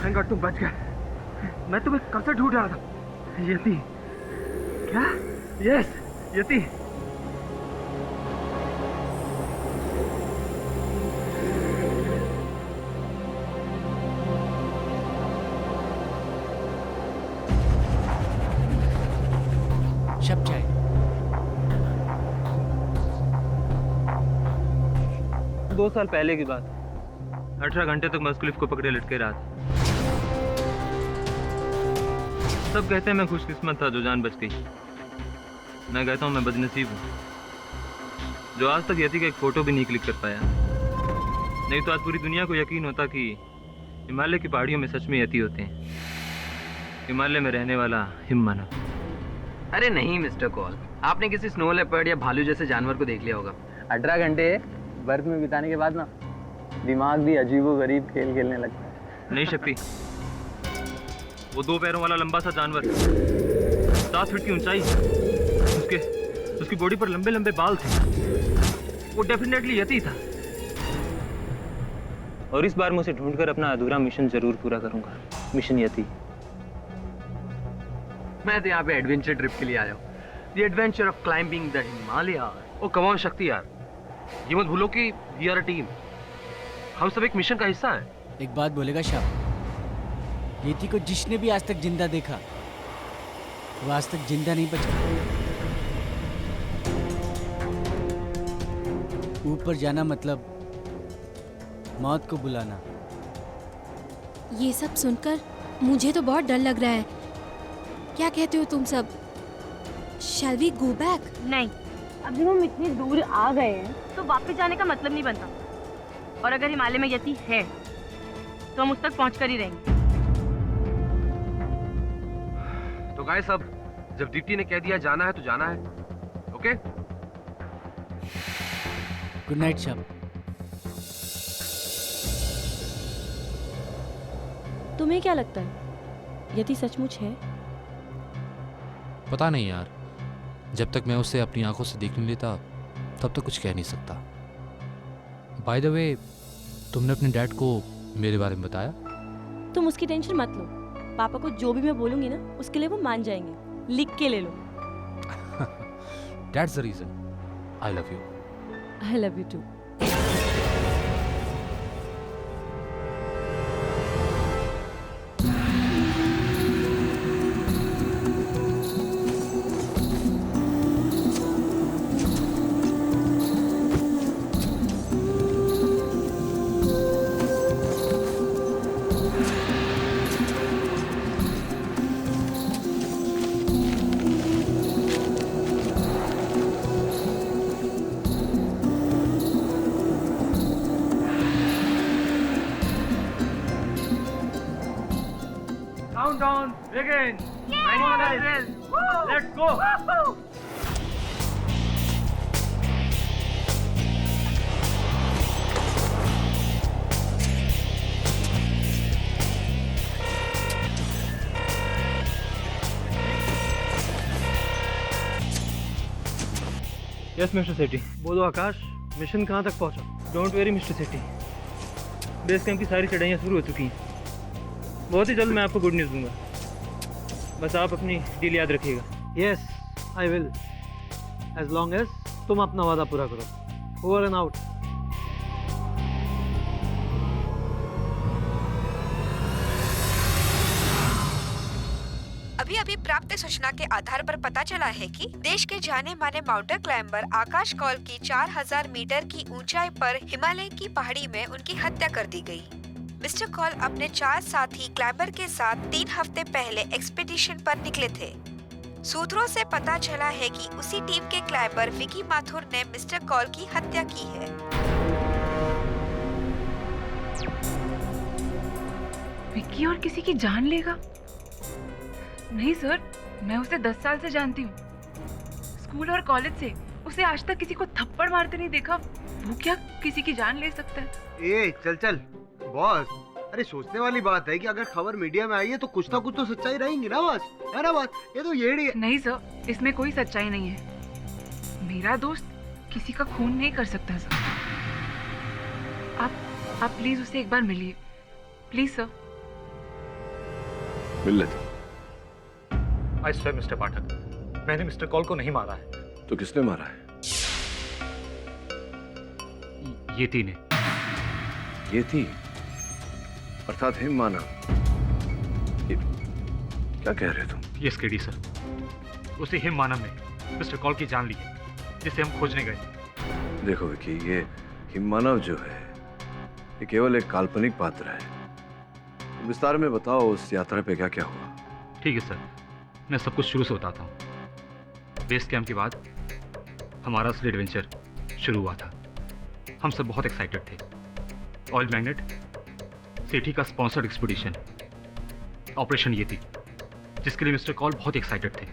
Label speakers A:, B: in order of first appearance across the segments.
A: Thank God तुम बच गए। मैं तुम्हें कब से ढूंढ रहा था। यति। क्या? यस, यति।
B: शब जाए।
C: 2 साल पहले की बात। 18 घंटे तक मैं उस क्लिफ को पकड़े लटके रहा था। सब कहते हैं मैं खुशकिस्मत था जो जान बच गई। मैं कहता हूँ मैं बदनसीब हूँ जो आज तक यति का एक फोटो भी नहीं क्लिक कर पाया। नहीं तो आज पूरी दुनिया को यकीन होता कि हिमालय की पहाड़ियों में सच में यति होते हैं। हिमालय में रहने वाला हिममानव।
D: अरे नहीं मिस्टर कॉल, आपने किसी स्नो लेपर्ड या भालू जैसे जानवर को देख लिया होगा।
E: 18 घंटे बर्फ में बिताने के बाद ना दिमाग भी अजीबोगरीब खेल खेलने लगता है।
C: नहीं शक्ति, वो 2 पैरों वाला लंबा सा जानवर, 7 फीट की ऊंचाई, उसकी बॉडी पर लंबे लंबे बाल थे। वो डेफिनेटली यति था। और इस बार मैं उसे ढूंढकर अपना अधूरा मिशन जरूर पूरा करूंगा। मिशन यति।
D: मैं तो यहाँ पे एडवेंचर ट्रिप के लिए आया हूँ। The adventure of climbing the Himalaya.
F: Oh come on Shakti यार, ये मत भूलो कि वी आर अ टीम। हम सब एक मिशन का हिस्सा हैं।
B: एक बात बोलेगा शाह, यति को जिसने भी आज तक जिंदा देखा वो आज तक जिंदा नहीं बचा। ऊपर जाना मतलब मौत को बुलाना।
G: ये सब सुनकर मुझे तो बहुत डर लग रहा है। क्या कहते हो तुम सब? Shall we go back?
H: नहीं, अभी हम इतनी दूर आ गए हैं तो वापस जाने का मतलब नहीं बनता। और अगर हिमालय में यति है तो हम उस तक पहुंच कर ही रहेंगे।
F: तो गाइस सब, जब दीप्ति ने कह दिया जाना है तो जाना है। ओके?
B: Good night Shah.
H: तुम्हें क्या लगता है यति सचमुच है?
I: पता नहीं यार, जब तक मैं उसे अपनी आंखों से देख नहीं लेता तब तक कुछ कह नहीं सकता। बाय द वे, तुमने अपने डैड को मेरे बारे में बताया?
H: तुम उसकी टेंशन मत लो। पापा को जो भी मैं बोलूंगी ना उसके लिए वो मान जाएंगे। लिख के ले लो।
I: That's the reason I love you.
H: I love you too.
A: Countdown begins. Come on guys, let's go.
C: Yes mister Sethi.
A: बोलो आकाश, मिशन कहाँ तक पहुँचा?
C: Don't worry mister Sethi, base camp की सारी चढ़ाइयाँ शुरू हो चुकी हैं। बहुत ही जल्द मैं आपको गुड न्यूज़ दूंगा। बस आप अपनी डील याद रखिएगा।
A: Yes, I will, as long as तुम अपना वादा पूरा करो। Over and out.
J: अभी प्राप्त सूचना के आधार पर पता चला है कि देश के जाने माने माउंटेन क्लाइंबर आकाश कौल की 4000 मीटर की ऊंचाई पर हिमालय की पहाड़ी में उनकी हत्या कर दी गई। मिस्टर कौल अपने 4 साथी क्लाइंबर के साथ 3 हफ्ते पहले एक्सपीडिशन पर निकले थे। सूत्रों से पता चला है कि उसी टीम के क्लाइंबर विकी माथुर ने मिस्टर कौल की हत्या की है।
K: विकी और किसी की जान लेगा? नहीं सर, मैं उसे 10 साल से जानती हूँ। स्कूल और कॉलेज से उसे आज तक किसी को थप्पड़ मारते नहीं देखा। वो क्या किसी की जान ले सकता है?
L: ए चल चल बॉस, अरे सोचने वाली बात है कि अगर खबर मीडिया में आई है तो कुछ ना कुछ तो सच्चाई रहेगी ना बॉस, है ना बॉस? ये तो येड़ी।
K: नहीं सर, इसमें कोई सच्चाई नहीं है। मेरा दोस्त किसी का खून नहीं कर सकता सर। आप प्लीज उसे एक बार मिलिए, प्लीज सर।
M: मिल लेता।
N: आई स्वेयर मिस्टर पाठक, मैंने मिस्टर कॉल को नहीं मारा है।
M: तो किसने मारा है?
N: येती ने।
M: ये थी अर्थात हिम मानव। क्या कह रहे हो तुम?
N: यस केडी सर, उसी हिम मानव ने मिस्टर कॉल की जान ली है, जिसे हम खोजने गए।
M: देखो विकी, ये हिम मानव जो है ये केवल एक काल्पनिक पात्र है। विस्तार में बताओ उस यात्रा पे क्या क्या हुआ।
N: ठीक है सर, मैं सब कुछ शुरू से बताता हूँ। बेस कैंप के बाद हमारा असली एडवेंचर शुरू हुआ था। हम सब बहुत एक्साइटेड थे। ऑयल मैग्नेट सेठी का स्पॉन्सर्ड एक्सपीडिशन ऑपरेशन ये थी, जिसके लिए मिस्टर कॉल बहुत एक्साइटेड थे।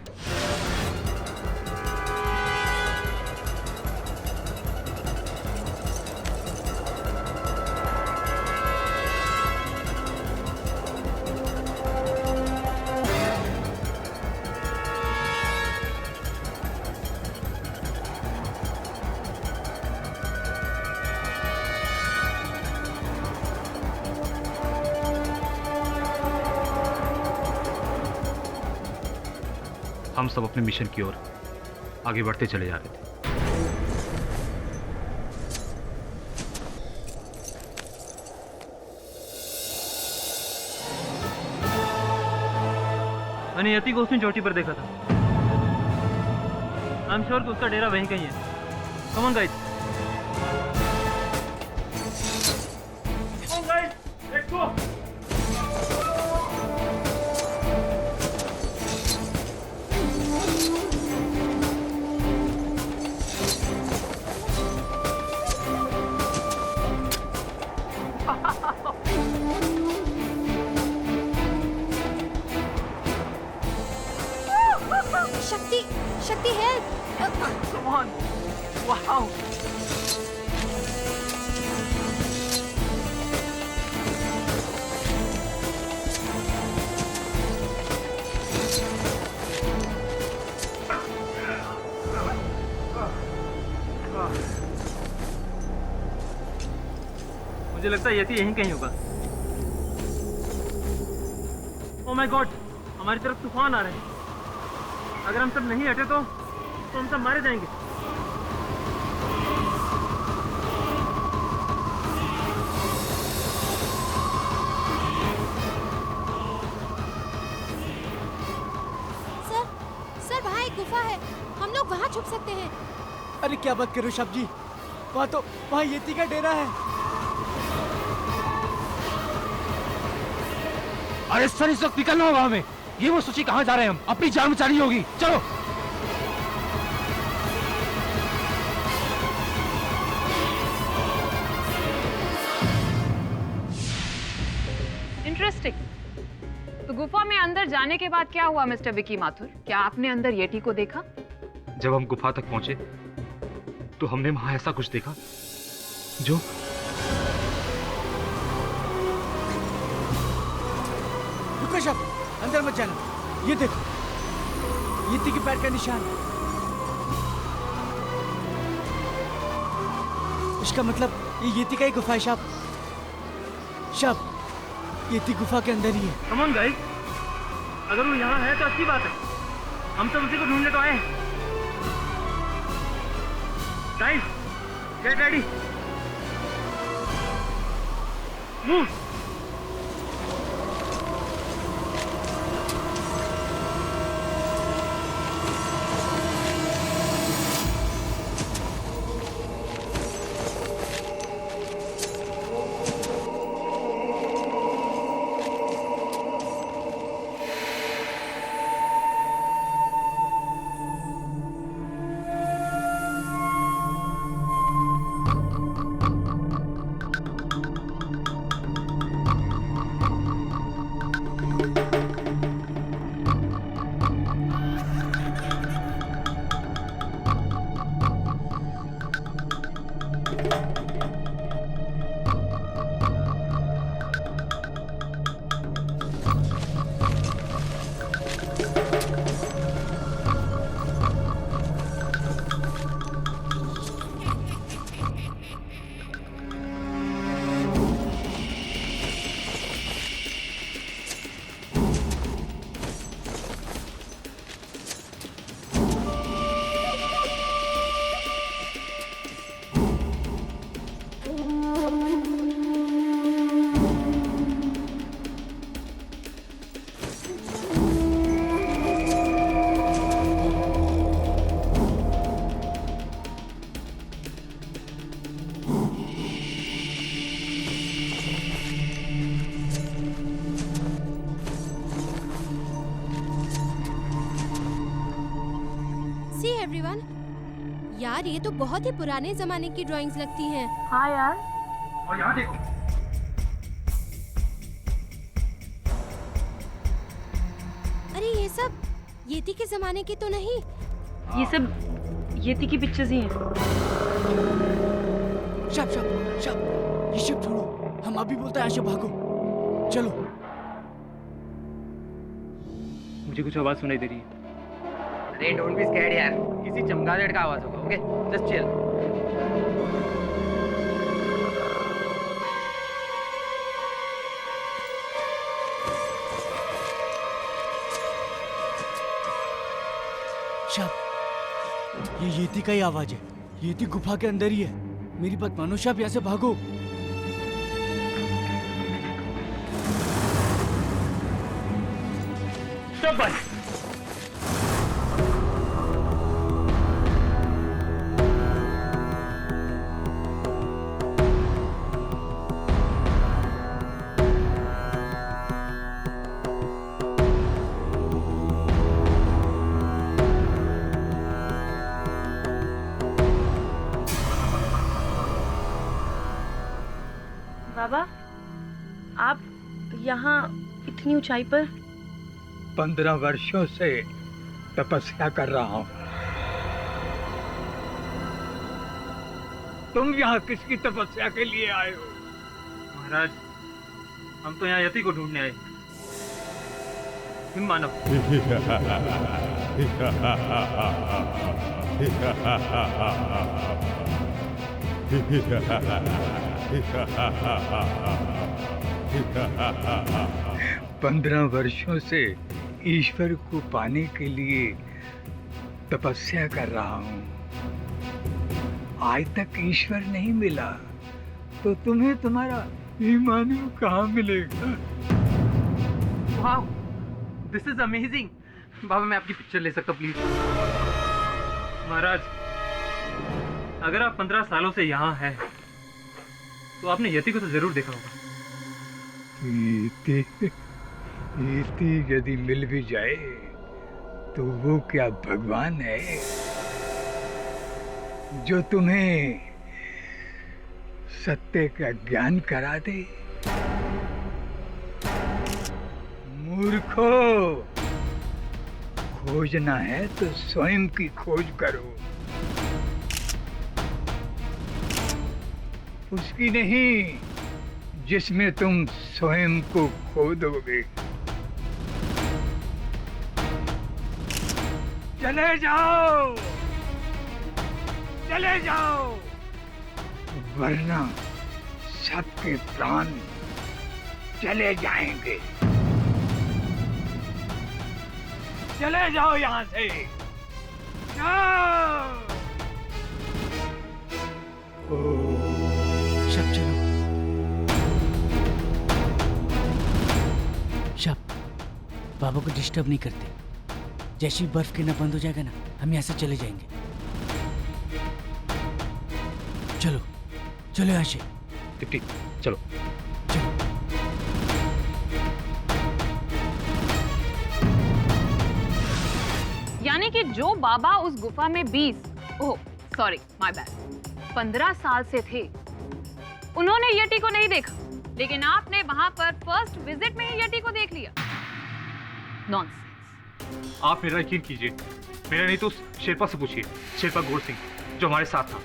N: हम सब अपने मिशन की ओर आगे बढ़ते चले जा रहे थे।
C: मैंने यति को उसने चोटी पर देखा था। आई एम श्योर कि उसका डेरा वहीं कहीं है। Come on guys. Come on guys, let's go.
G: शक्ति, शक्ति हेल्प!
A: Come on! Wow!
C: मुझे लगता है यति यहीं कहीं होगा। ओह माय गॉड, हमारी तरफ तूफान आ रहे हैं। अगर हम सब नहीं हटे तो हम सब मारे जाएंगे।
G: सर, सर वहाँ एक गुफा है, हम लोग वहाँ छुप सकते हैं।
B: अरे क्या बात करो साहब जी, वहाँ येती का डेरा है।
F: अरे सर, इस वक्त निकलना होगा हमें। ये वो सोची कहाँ जा रहे हैं हम? अपनी जान बचानी होगी, चलो।
K: इंटरेस्टिंग। तो गुफा में अंदर जाने के बाद क्या हुआ मिस्टर विकी माथुर? क्या आपने अंदर येटी को देखा?
N: जब हम गुफा तक पहुंचे तो हमने वहां ऐसा कुछ देखा जो
B: रुको साहब, अंदर मत जाना। ये देखो, येती के पैर का निशान। इसका मतलब ये येती का ही गुफा है साहब। साहब, येती गुफा के अंदर ही है।
C: कम ऑन गाइस, अगर वो यहाँ है तो अच्छी बात है। हम सब उसी को ढूंढने तो आए हैं। Guys, get ready. Move.
G: Everyone. यार ये तो बहुत ही पुराने जमाने की ड्राइंग्स लगती हैं।
H: हाँ यार।
A: और यहाँ देखो,
G: अरे ये सब येती के जमाने की तो नहीं?
H: ये सब येती की पिक्चर्स ही हैं।
B: शब शब शब, ये शिप छोड़ो, हम अभी बोलते हैं यहाँ से भागो। चलो।
N: मुझे कुछ आवाज़ सुनाई दे रही है।
D: अरे डोंट बी स्कैर्ड यार, किसी चमगादड़ का आवाज होगा। Okay just chill.
B: शब, ये येती का ही आवाज है। येती गुफा के अंदर ही है। मेरी बात मानो शब, यहाँ से भागो।
A: सब बंद।
H: बाबा, आप यहाँ इतनी ऊंचाई पर?
O: 15 वर्षों से तपस्या कर रहा हूँ। तुम यहाँ किसकी तपस्या के लिए आए हो?
C: महाराज, हम तो यहाँ यति को ढूंढने आए। हिम मानव।
O: पंद्रह वर्षों से ईश्वर को पाने के लिए तपस्या कर रहा हूँ। आज तक ईश्वर नहीं मिला तो तुम्हें तुम्हारा ईमानु कहाँ मिलेगा?
D: Wow, this is amazing. बाबा मैं आपकी पिक्चर ले सकता हूँ प्लीज?
C: महाराज, अगर आप 15 सालों से यहाँ हैं, तो आपने यति को तो जरूर देखा होगा।
O: इति यदि मिल भी जाए तो वो क्या भगवान है जो तुम्हें सत्य का ज्ञान करा दे? मूर्खो, खोजना है तो स्वयं की खोज करो, उसकी नहीं जिसमें तुम स्वयं को खो दोगे। चले जाओ, चले जाओ, वरना सबके प्राण चले जाएंगे। चले जाओ यहाँ से, जाओ।
B: शब चलो। शब, बाबा को डिस्टर्ब नहीं करते। जैसे ही बर्फ गिरना बंद हो जाएगा ना, हम यहाँ से चले जाएंगे। चलो चलो यहाँ से।
N: टिप्टी चलो।
K: यानी कि जो बाबा उस गुफा में 15 साल से थे, उन्होंने यटी को नहीं देखा, लेकिन आपने वहां पर फर्स्ट विजिट में ही यटी को देख लिया। नॉनसेंस।
N: आप मेरा यकीन कीजिए, मेरा नहीं तो उस शेरपा से पूछिए, शेरपा गोर सिंह जो हमारे साथ था।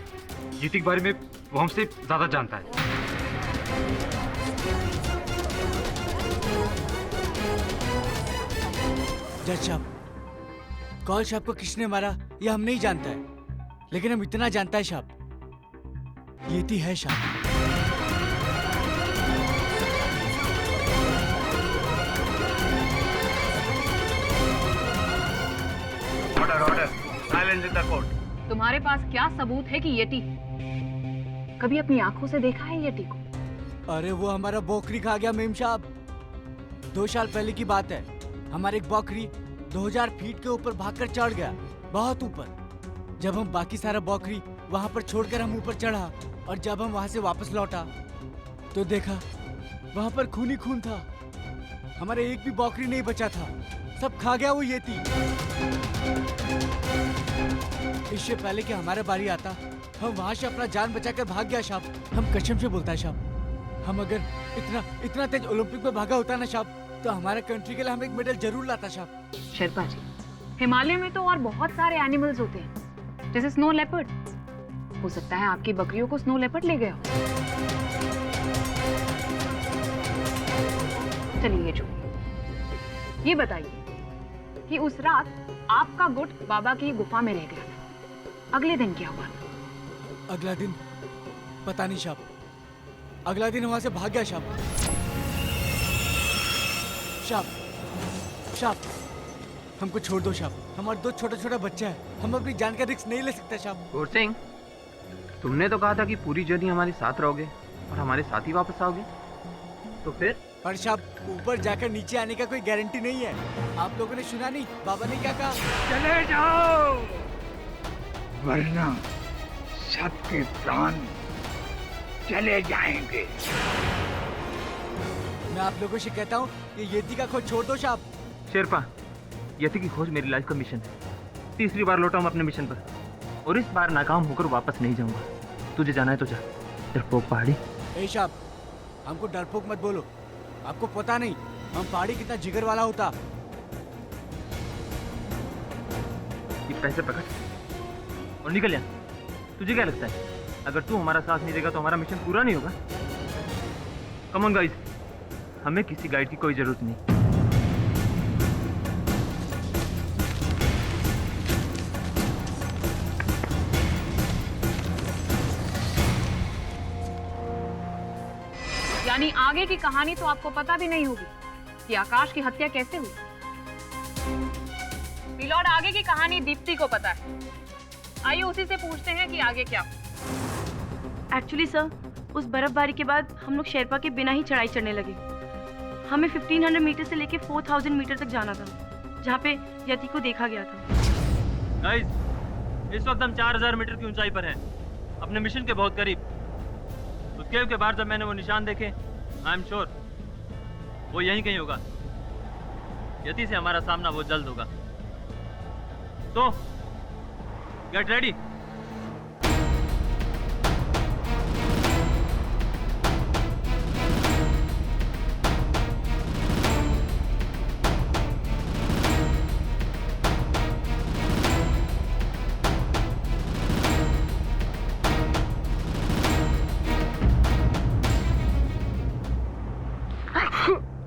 N: यति के बारे में वो हमसे ज्यादा जानता है।
B: जज साहब, कौल साहब को किसने मारा ये हम नहीं जानता है, लेकिन हम इतना जानता है साहब, येती है साहब।
K: तुम्हारे पास क्या सबूत है कि येटी? कभी अपनी आंखों से देखा है येटी को?
B: अरे वो हमारा बकरी खा गया मेम साहब। 2 साल पहले की बात है, हमारे एक बकरी 2000 फीट के ऊपर भागकर चढ़ गया, बहुत ऊपर। जब हम बाकी सारा बकरी वहां पर छोड़कर हम ऊपर चढ़ा, और जब हम वहां से वापस लौटा तो देखा वहां पर खून ही खून था। हमारे एक भी बकरी नहीं बचा था, सब खा गया वो येती। इससे पहले कि हमारा बारी आता हम वहाँ से अपना जान बचाकर भाग गया साहब। हम कसम से बोलता है साहब, हम अगर इतना तेज ओलंपिक में भागा होता ना साहब, तो हमारे कंट्री के लिए हम एक मेडल जरूर लाता साहब।
K: शेरपा जी, हिमालय में तो और बहुत सारे एनिमल्स होते हैं, जैसे स्नो लेपर्ड। हो सकता है आपकी बकरियों को स्नो लेपर्ड ले गया हो। चलिए जो, ये बताइए कि उस रात आपका गुट बाबा की गुफा में रह गया था, अगले दिन क्या हुआ?
B: अगला दिन पता नहीं साहब, अगला दिन वहां से भाग गया साहब। साहब हमको छोड़ दो साहब, हमारे 2 छोटे बच्चे हैं, हम अपनी जान का रिस्क नहीं ले सकते साहब।
D: गौर सिंह, तुमने तो कहा था कि पूरी जर्नी हमारे साथ रहोगे और हमारे साथ ही वापस आओगे, तो फिर?
B: पर साहब ऊपर जाकर नीचे आने का कोई गारंटी नहीं है। आप लोगों ने सुना नहीं बाबा ने क्या कहा?
O: चले जाओ, वरना सबके प्राण चले जाएंगे।
B: मैं आप लोगों से कहता हूँ कि यति का खोज छोड़ दो साहब।
C: शेरपा, यति की खोज मेरी लाइफ का मिशन है। तीसरी बार लौटा हूँ अपने मिशन पर, और इस बार नाकाम होकर वापस नहीं जाऊंगा। तुझे जाना है तो जा, डरपोक पहाड़ी।
B: ए साहब, हमको डरपोक मत बोलो, आपको पता नहीं हम पहाड़ी कितना जिगर वाला होता।
C: ये पैसे पकड़ और निकल यहाँ। तुझे क्या लगता है अगर तू हमारा साथ नहीं देगा तो हमारा मिशन पूरा नहीं होगा? कम ऑन गाइस, हमें किसी गाइड की कोई जरूरत नहीं।
K: यानी आगे की कहानी तो आपको पता भी नहीं होगी कि आकाश की हत्या कैसे हुई। पिलॉट, आगे की कहानी दीप्ति को पता है, आइए उसी से पूछते हैं कि आगे क्या।
H: एक्चुअली सर, उस बर्फबारी के बाद हम लोग शेरपा के बिना ही चढ़ाई चढ़ने लगे। हमें 1500 मीटर से लेके 4000 मीटर तक जाना था, जहाँ पे यति को देखा गया था।
C: गाइस, इस वक्त हम 4000 मीटर की ऊंचाई पर हैं, अपने मिशन के बहुत करीब। उस केव के बाहर जब मैंने वो निशान देखे, आई एम श्योर वो यहीं कहीं होगा। यति से हमारा सामना वो जल्द होगा, तो गेट रेडी।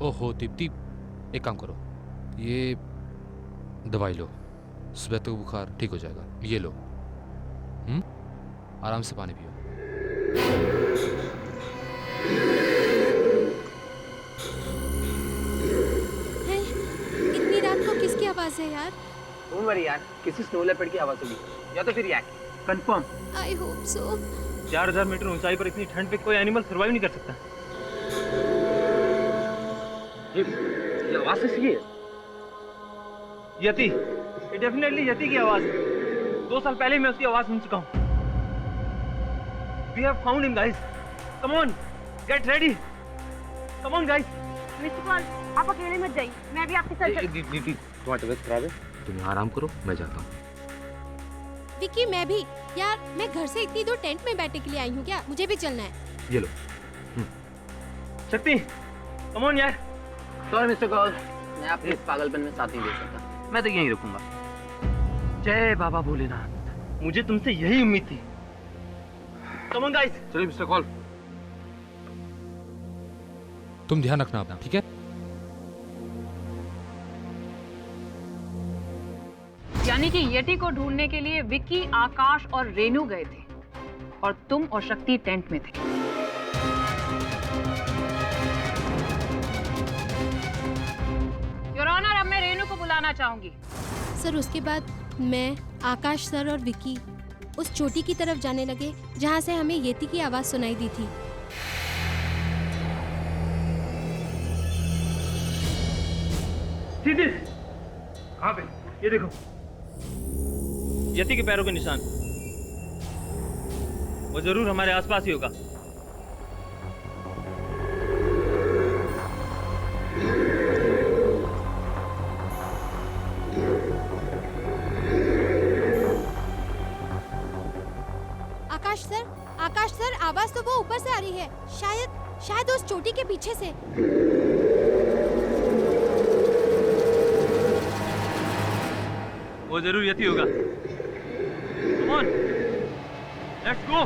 I: ओहो दीप्ति, एक काम करो, ये दवाई लो, सुबह तक बुखार ठीक हो जाएगा। ये लो, आराम से पानी पियो।
G: इतनी रात को किसकी आवाज है यार?
E: डोंट वरी यार, किसी स्नो लेपर्ड की आवाज होगी या तो फिर yak.
C: Confirm.
G: I hope so.
C: 4000 metre ऊंचाई पर इतनी ठंड पे कोई एनिमल सर्वाइव नहीं कर सकता।
E: ये आवाज किसकी है?
C: यति, ये डेफिनेटली यति की आवाज है। 2 साल पहले मैं उसकी आवाज सुन चुका हूँ। We have found him, guys. Come on, get ready. Come on, guys.
H: Mister Paul, आप अकेले मत जाइए, मैं भी आपके साथ।
F: दीदी, तुम्हारी तबीयत खराब है, तुम आराम करो, मैं जाता हूँ।
G: विकी, मैं भी यार, मैं घर से इतनी दूर टेंट में बैठने के लिए आई हूँ क्या? मुझे भी चलना है।
F: ये लो।
C: शक्ति, come on यार।
E: सॉरी मिस्टर कौल, मैं आपके इस पागलपन में साथ नहीं दे सकता।
D: मैं तो यहीं रुकूंगा।
C: जय बाबा भोलेनाथ, मुझे तुमसे यही उम्मीद थी। Come on, guys.
F: चलिए मिस्टर कौल।
I: तुम ध्यान रखना अपना, ठीक है?
K: यानी कि यति को ढूंढने के लिए विक्की, आकाश और रेनू गए थे और तुम और शक्ति टेंट में थे। योर ऑनर, अब मैं रेनू को बुलाना चाहूंगी।
G: सर, उसके बाद मैं, आकाश सर और विकी उस चोटी की तरफ जाने लगे जहाँ से हमें येती की आवाज सुनाई दी थी।
C: कहाँ पे? ये देखो, यति के पैरों के निशान। वो जरूर हमारे आसपास ही होगा।
G: आवाज तो वो ऊपर से आ रही है, शायद उस चोटी के पीछे से।
C: वो जरूर यति होगा। Come on, let's go.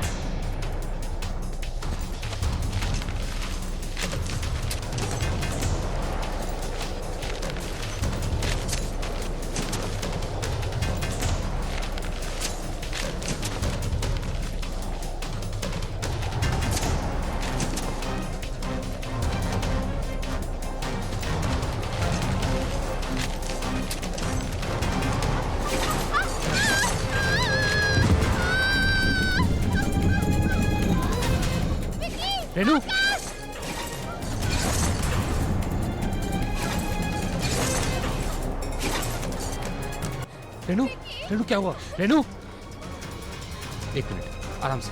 I: Renu, Renu, Renu क्या हुआ? रेनू, एक मिनट, आराम से।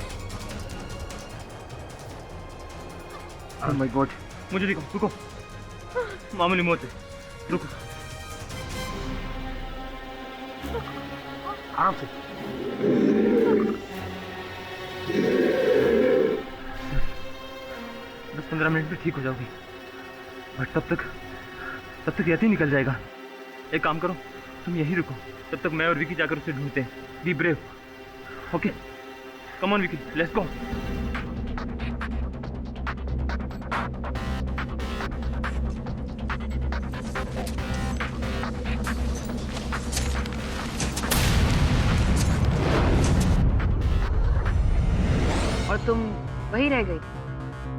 C: Oh my God, मुझे देखो, रुको। मामूली मौत है, रुको। आराम से। बस 15 मिनट में ठीक हो जाओगी, बट तब तक यति निकल जाएगा। एक काम करो, तुम यहीं रुको, तब तक मैं और विकी जाकर उसे ढूंढते हैं। Be brave, okay? Come on Vicky, let's go.
J: और तुम वहीं रह गई?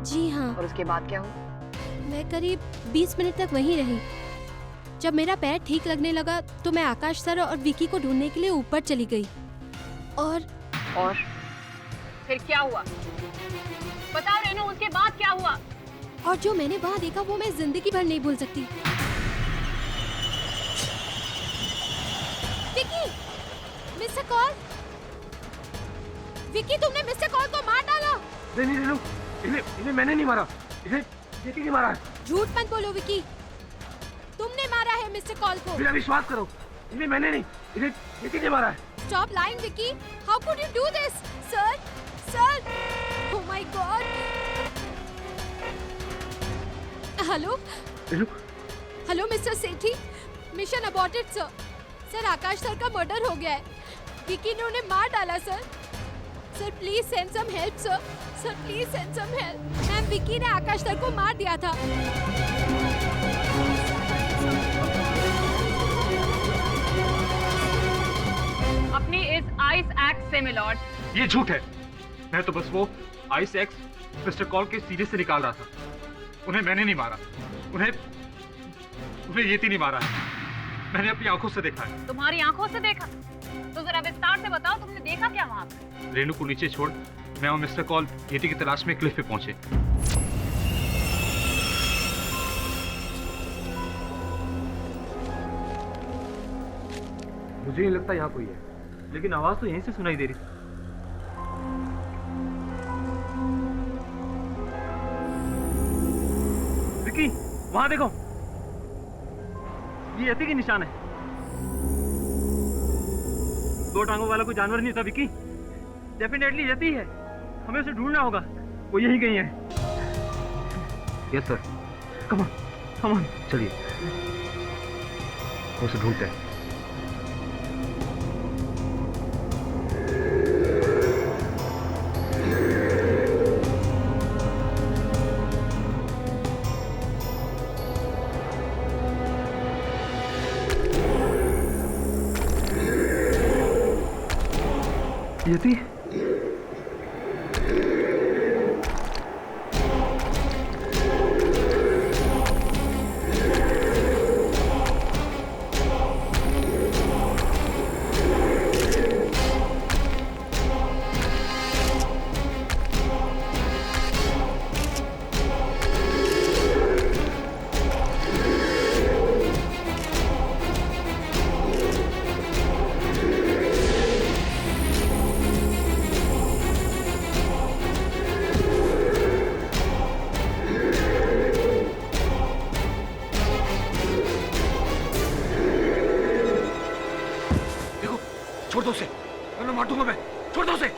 G: जी हाँ।
J: और उसके बाद क्या हुआ?
G: मैं करीब 20 मिनट तक वहीं रही। जब मेरा पैर ठीक लगने लगा तो मैं आकाश सर और विकी को ढूंढने के लिए ऊपर चली गई। और
P: फिर क्या हुआ? बताओ रेनू, उसके बाद क्या हुआ?
G: और जो मैंने वहाँ देखा वो मैं जिंदगी भर नहीं भूल सकती। Vicky, mister call. विकी, तुमने मिस्टर कॉल को मार डाला।
F: नहीं रेनू, इन्हें मैंने नहीं मारा, इन्हें यति ने मारा है।
G: झूठ मत बोलो विकी, तुमने मारा है मिस्टर कॉल को।
F: मेरा विश्वास करो, इन्हें मैंने नहीं, इन्हें यति ने मारा है।
G: Stop lying, Vicky. How could you do this, sir? Sir! Oh my God! Hello? Hello, Mr. Sethi. Mission aborted, sir. Sir, Akash sir का मर्डर हो गया है। विकी ने उन्हें मार डाला, sir. Sir, please send some help, sir. Sir, please send some help. Ma'am, Vicky ने आकाश sir को मार दिया था।
P: अपनी इस आइस एक्ट से मिलॉर्ड।
N: ये झूठ है। मैं तो बस वो आइस एक्स मिस्टर कॉल के सीधे से निकाल रहा था। उन्हें मैंने नहीं मारा, उन्हें येती नहीं मारा है। मैंने अपनी आंखों से देखा है।
P: तुम्हारी आंखों से देखा? तो जरा विस्तार से बताओ, तुमने देखा क्या वहाँ पे?
N: रेनू को नीचे छोड़ मैं और मिस्टर कॉल येती की तलाश में क्लिफ पे पहुंचे।
F: मुझे नहीं लगता यहाँ कोई है,
C: लेकिन आवाज तो यहीं से सुनाई दे रही। विकी, वहां देखो, ये यति के निशान है। दो टांगों वाला कोई जानवर नहीं था विकी, डेफिनेटली यति है। हमें उसे ढूंढना होगा, वो यहीं कहीं है।
F: Yes sir.
C: कम ऑन,
F: चलिए उसे ढूंढते हैं।
C: यति,
F: छोड़ दो उसे, वरना मार दूंगा मैं। छोड़ दो उसे।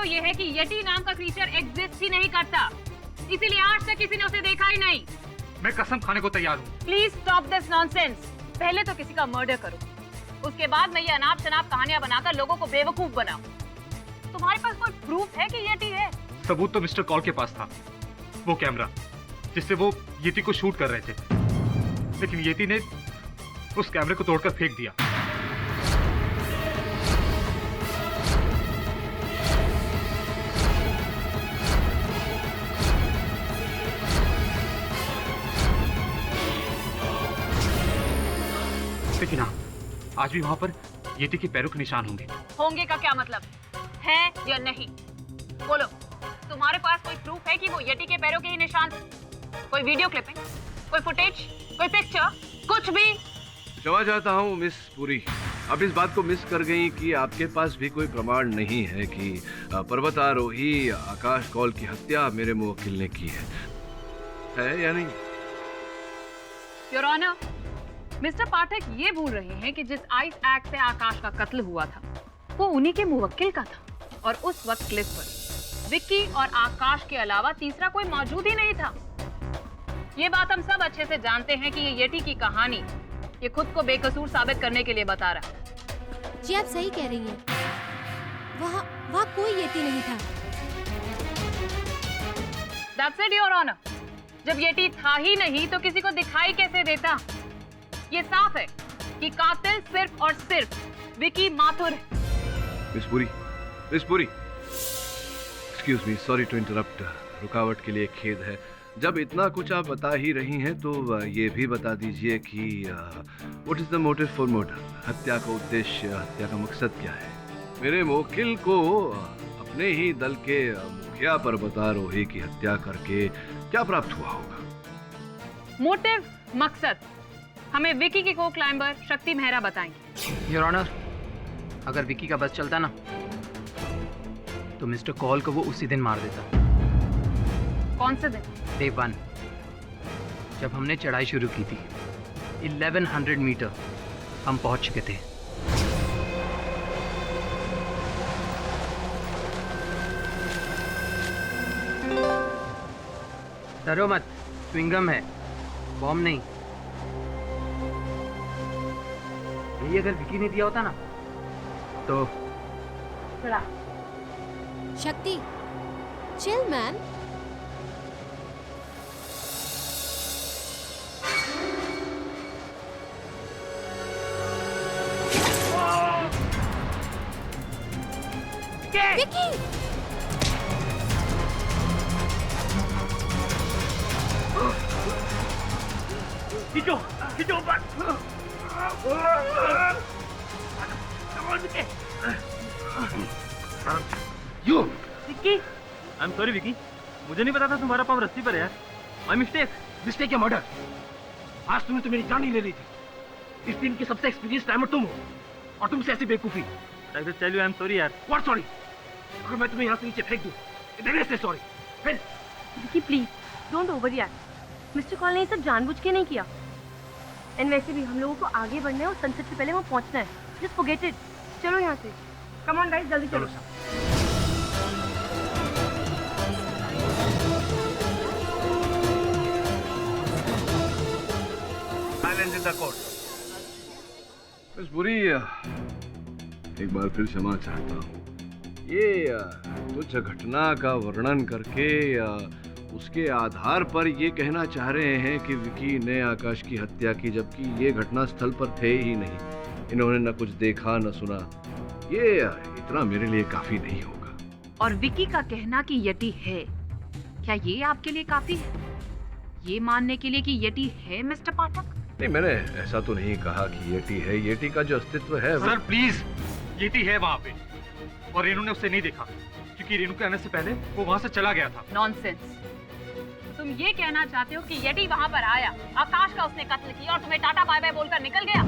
P: तो ये है कि यटी नाम का क्रीचर एग्जिस्ट ही नहीं करता, इसीलिए आज तक किसी ने उसे देखा ही नहीं।
N: मैं कसम खाने को तैयार हूँ।
P: Please stop this nonsense. पहले तो किसी का मर्डर करो, उसके बाद मैं ये अनाप शनाप कहानियां बनाकर लोगों को बेवकूफ बनाऊं। तुम्हारे पास कोई प्रूफ है कि यटी है?
N: सबूत तो मिस्टर कॉल के पास था, वो कैमरा जिससे वो येती को शूट कर रहे थे, लेकिन येती ने उस कैमरे को तोड़कर फेंक दिया। लेकिन हाँ, आज भी वहां पर येती के पैरों के निशान होंगे।
P: होंगे का क्या मतलब है या नहीं? बोलो, तुम्हारे पास कोई प्रूफ है कि वो यटी के पैरों के ही निशान थे? कोई वीडियो क्लिपिंग, कोई फुटेज, कोई पिक्चर, कुछ भी?
M: क्षमा चाहता हूँ मिस पुरी, आप इस बात को मिस कर गई कि आपके पास भी कोई प्रमाण नहीं है कि पर्वतारोही आकाश कौल की हत्या मेरे मुवक्किल ने की है या नहीं?
P: योर ऑनर, मिस्टर पाठक ये भूल रहे हैं कि जिस आइस एक्ट से आकाश का कत्ल हुआ था वो उन्हीं के मुवक्किल का था, और उस वक्त क्लिफ पर विक्की और आकाश के अलावा तीसरा कोई मौजूद ही नहीं था। ये बात हम सब अच्छे से जानते हैं कि ये येटी की कहानी ये खुद को बेकसूर साबित करने के लिए बता रहा है।
G: जी आप सही कह रही हैं, वहाँ कोई येटी नहीं था।
P: That's it, your honour. जब येटी था ही नहीं तो किसी को दिखाई कैसे देता? ये साफ है कि कातिल सिर्फ और सिर्फ विकी माथुर है।
M: Miss Puri, excuse me, sorry to interrupt, रुकावट के लिए खेद है। जब इतना कुछ आप बता ही रही हैं तो ये भी बता दीजिए कि what is the motive for murder? हत्या का उद्देश्य, हत्या का मकसद क्या है? मेरे मुवक्किल को अपने ही दल के मुखिया पर्वतारोही की हत्या करके क्या प्राप्त हुआ होगा?
P: मोटिव, मकसद हमें विकी के को क्लाइंबर शक्ति मेहरा बताएंगे।
D: योर ऑनर, अगर विकी का बस चलता ना तो मिस्टर कॉल को वो उसी दिन मार देता।
P: कौन से दिन?
D: डे 1, जब हमने चढ़ाई शुरू की थी। 1100 मीटर हम पहुंच चुके थे। डरो मत, च्युइंगम है, बॉम्ब नहीं। ये अगर विकी ने दिया होता ना तो
G: शक्ति, चिल मैन। विकी!
A: खींचो, खींचो ऊपर।
C: You! Vicky! I'm sorry Vicky, मुझे नहीं पता था तुम्हारा पाँव रस्सी पर है यार। My mistake.
F: मिस्टेक या मर्डर? आज तुमने तो मेरी जान ही ले ली थी। इस दिन की सबसे एक्सपीरियंस टाइमर तुम हो, और तुमसे ऐसी बेवकूफी।
C: I will tell you I'm sorry यार।
F: What sorry? अगर मैं तुम्हें यहाँ से नीचे फेंक दूँ, then I say sorry. फिर?
H: Vicky please, don't overreact. Mister call ने ये सब जानबूझ के नहीं किया। एंड वैसे भी हम लोगों को आगे बढ़ना है और सनसेट से पहले वहाँ पहुँचना है। Just forget it. चलो यहाँ से। कम ऑन गाइस, जल्दी चलो।
L: Silence in the court.
M: Miss Puri, एक बार फिर क्षमा चाहता हूँ। ये तुच्छ घटना का वर्णन करके उसके आधार पर ये कहना चाह रहे हैं कि विकी ने आकाश की हत्या की, जबकि ये घटना स्थल पर थे ही नहीं। इन्होंने न कुछ देखा न सुना। ये इतना मेरे लिए काफी नहीं होगा।
K: और विकी का कहना कि यटी है, क्या ये आपके लिए काफी है? ये मानने के लिए कि यटी है मिस्टर पाठक?
M: नहीं, मैंने ऐसा तो नहीं कहा कि येटी है। येटी का जो अस्तित्व है
N: सर प्लीज, येटी है वहाँ पे, और रेनू ने उसे नहीं देखा क्योंकि रेनू के आने से पहले वो वहाँ से चला गया था।
P: नॉनसेंस। तुम ये कहना चाहते हो कि यटी वहाँ पर आया, आकाश का उसने कत्ल किया और तुम्हें टाटा बाय बाय बोलकर निकल गया?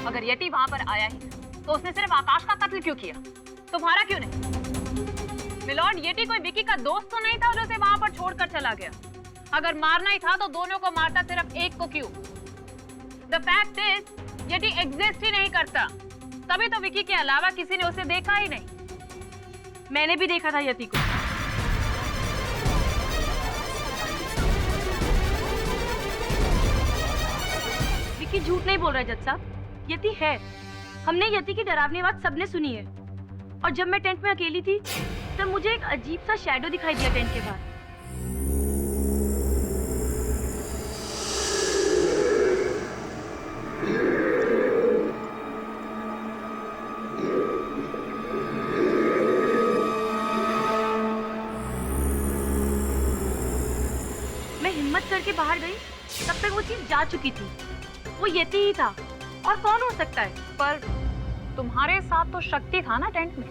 P: अगर यटी वहाँ पर आया ही तो उसने सिर्फ आकाश का कत्ल क्यों किया, तुम्हारा क्यों नहीं? मिलॉर्ड, येटी कोई विकी का दोस्त तो नहीं था जो उसे वहाँ पर छोड़कर चला गया। अगर मारना ही था तो दोनों को मारता, सिर्फ एक को क्यों? The fact is, yeti exist ही नहीं करता। तभी तो विकी के अलावा किसी ने उसे देखा ही नहीं।
H: मैंने भी देखा था यति को। विकी झूठ नहीं बोल रहा है जज साहब, यति है। हमने यति की डरावनी बात सबने सुनी है। और जब मैं टेंट में अकेली थी तब मुझे एक अजीब सा शैडो दिखाई दिया टेंट के बाहर। मैं हिम्मत करके बाहर गई, तब तक वो चीज जा चुकी थी। वो यति ही था, और कौन हो सकता है?
P: पर तुम्हारे साथ तो शक्ति था ना टेंट में।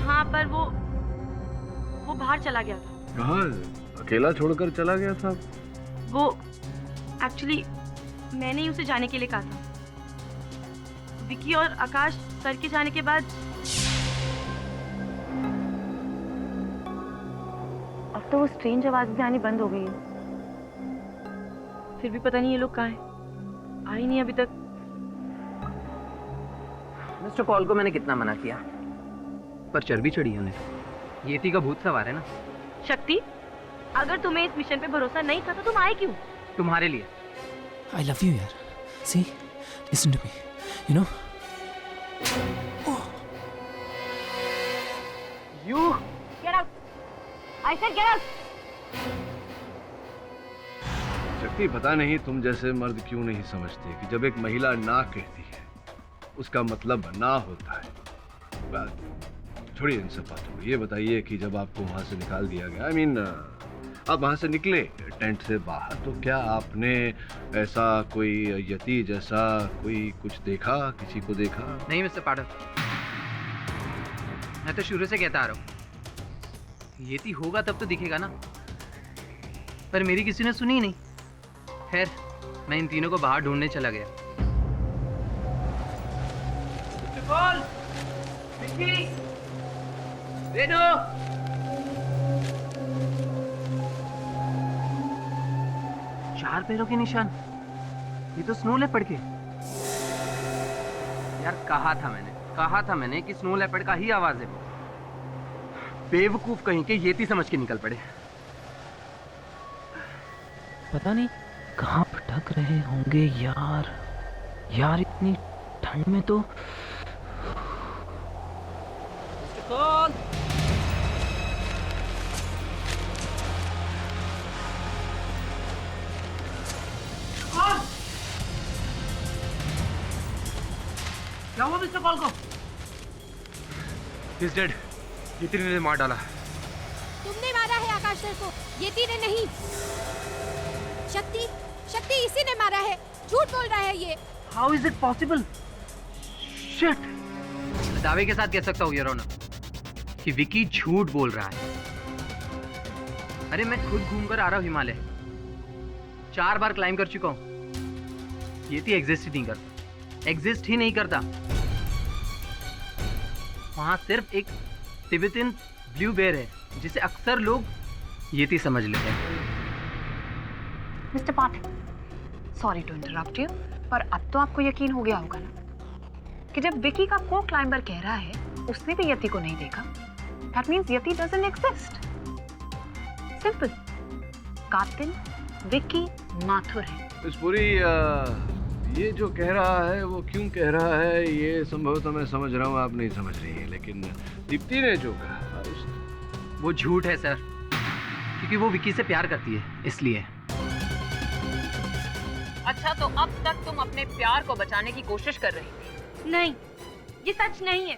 H: हाँ, पर वो बाहर चला गया था।
M: कहाँ? अकेला छोड़कर चला गया था?
H: वो एक्चुअली मैंने ही उसे जाने के लिए कहा था। विकी और आकाश सर के जाने के बाद अब तो वो स्ट्रेंज आवाज भी आनी बंद हो गई है। फिर भी पता नहीं ये लोग कहाँ हैं। आए नहीं अभी तक।
D: मिस्टर पॉल को मैंने कितना मना किया, पर चर्बी चढ़ी है उन्हें। येती का भूत सवार है ना।
H: शक्ति, अगर तुम्हें इस मिशन पे भरोसा नहीं था तो तुम आए क्यों?
D: तुम्हारे लिए।
Q: I love you यार। See, listen to me. You know?
D: You
H: get out. I said get out.
M: शक्ति, पता नहीं तुम जैसे मर्द क्यों नहीं समझते कि जब एक महिला ना कहती है उसका मतलब ना होता है। छोड़िए इन सब बातों को। ये बताइए कि जब आपको वहां से निकाल दिया गया, I mean, आप वहां से निकले टेंट से बाहर, तो क्या आपने ऐसा कोई यति जैसा कोई कुछ देखा, किसी को देखा?
D: नहीं मिस्टर पाठक, मैं तो शुरू से कहता आ रहा हूँ, येती होगा तब तो दिखेगा ना। पर मेरी किसी ने सुनी ही नहीं। खैर, मैं इन तीनों को बाहर ढूंढने चला गया। रेनू, चार पैरों के निशान, ये तो स्नो लेपर्ड के। यार कहा था मैंने कि स्नो लेपर्ड का ही आवाज है। बेवकूफ कहीं के येती समझ के निकल पड़े।
E: पता नहीं कहाँ भटक रहे होंगे यार इतनी ठंड में तो।
D: कौन?
F: क्या हुआ मिस्टर पॉल को?
D: He's dead. येती ने मार डाला।
G: तुमने मारा है आकाश सर को, येती ने नहीं। शक्ति इसी ने मारा है। झूठ बोल रहा है ये।
D: How is it possible? Shit! दावे के साथ कह सकता हूँ योर ऑनर कि विकी झूठ बोल रहा है। अरे मैं खुद घूमकर आ रहा हूँ हिमालय, 4 बार क्लाइम कर चुका हूँ। येती एग्जिस्ट ही नहीं करता। वहां सिर्फ एक तिब्बतन ब्लू बेयर है जिसे अक्सर लोग येती समझ लेते हैं।
P: Mister Pathak, sorry to interrupt you, पर अब तो आपको यकीन हो गया होगा ना कि जब विकी का को क्लाइंबर कह रहा है उसने भी यति को नहीं देखा, that means yeti doesn't exist. Simple. कातिल विकी माथुर है।
M: इस पूरी ये जो कह रहा है वो क्यों कह रहा है ये संभवतः मैं समझ रहा हूँ, आप नहीं समझ रही है, लेकिन दीप्ति ने जो कहा
D: वो झूठ है सर, क्योंकि वो विकी से प्यार करती है इसलिए।
P: अच्छा, तो अब तक तुम अपने प्यार को बचाने की कोशिश कर रही थी?
H: नहीं, ये सच नहीं है।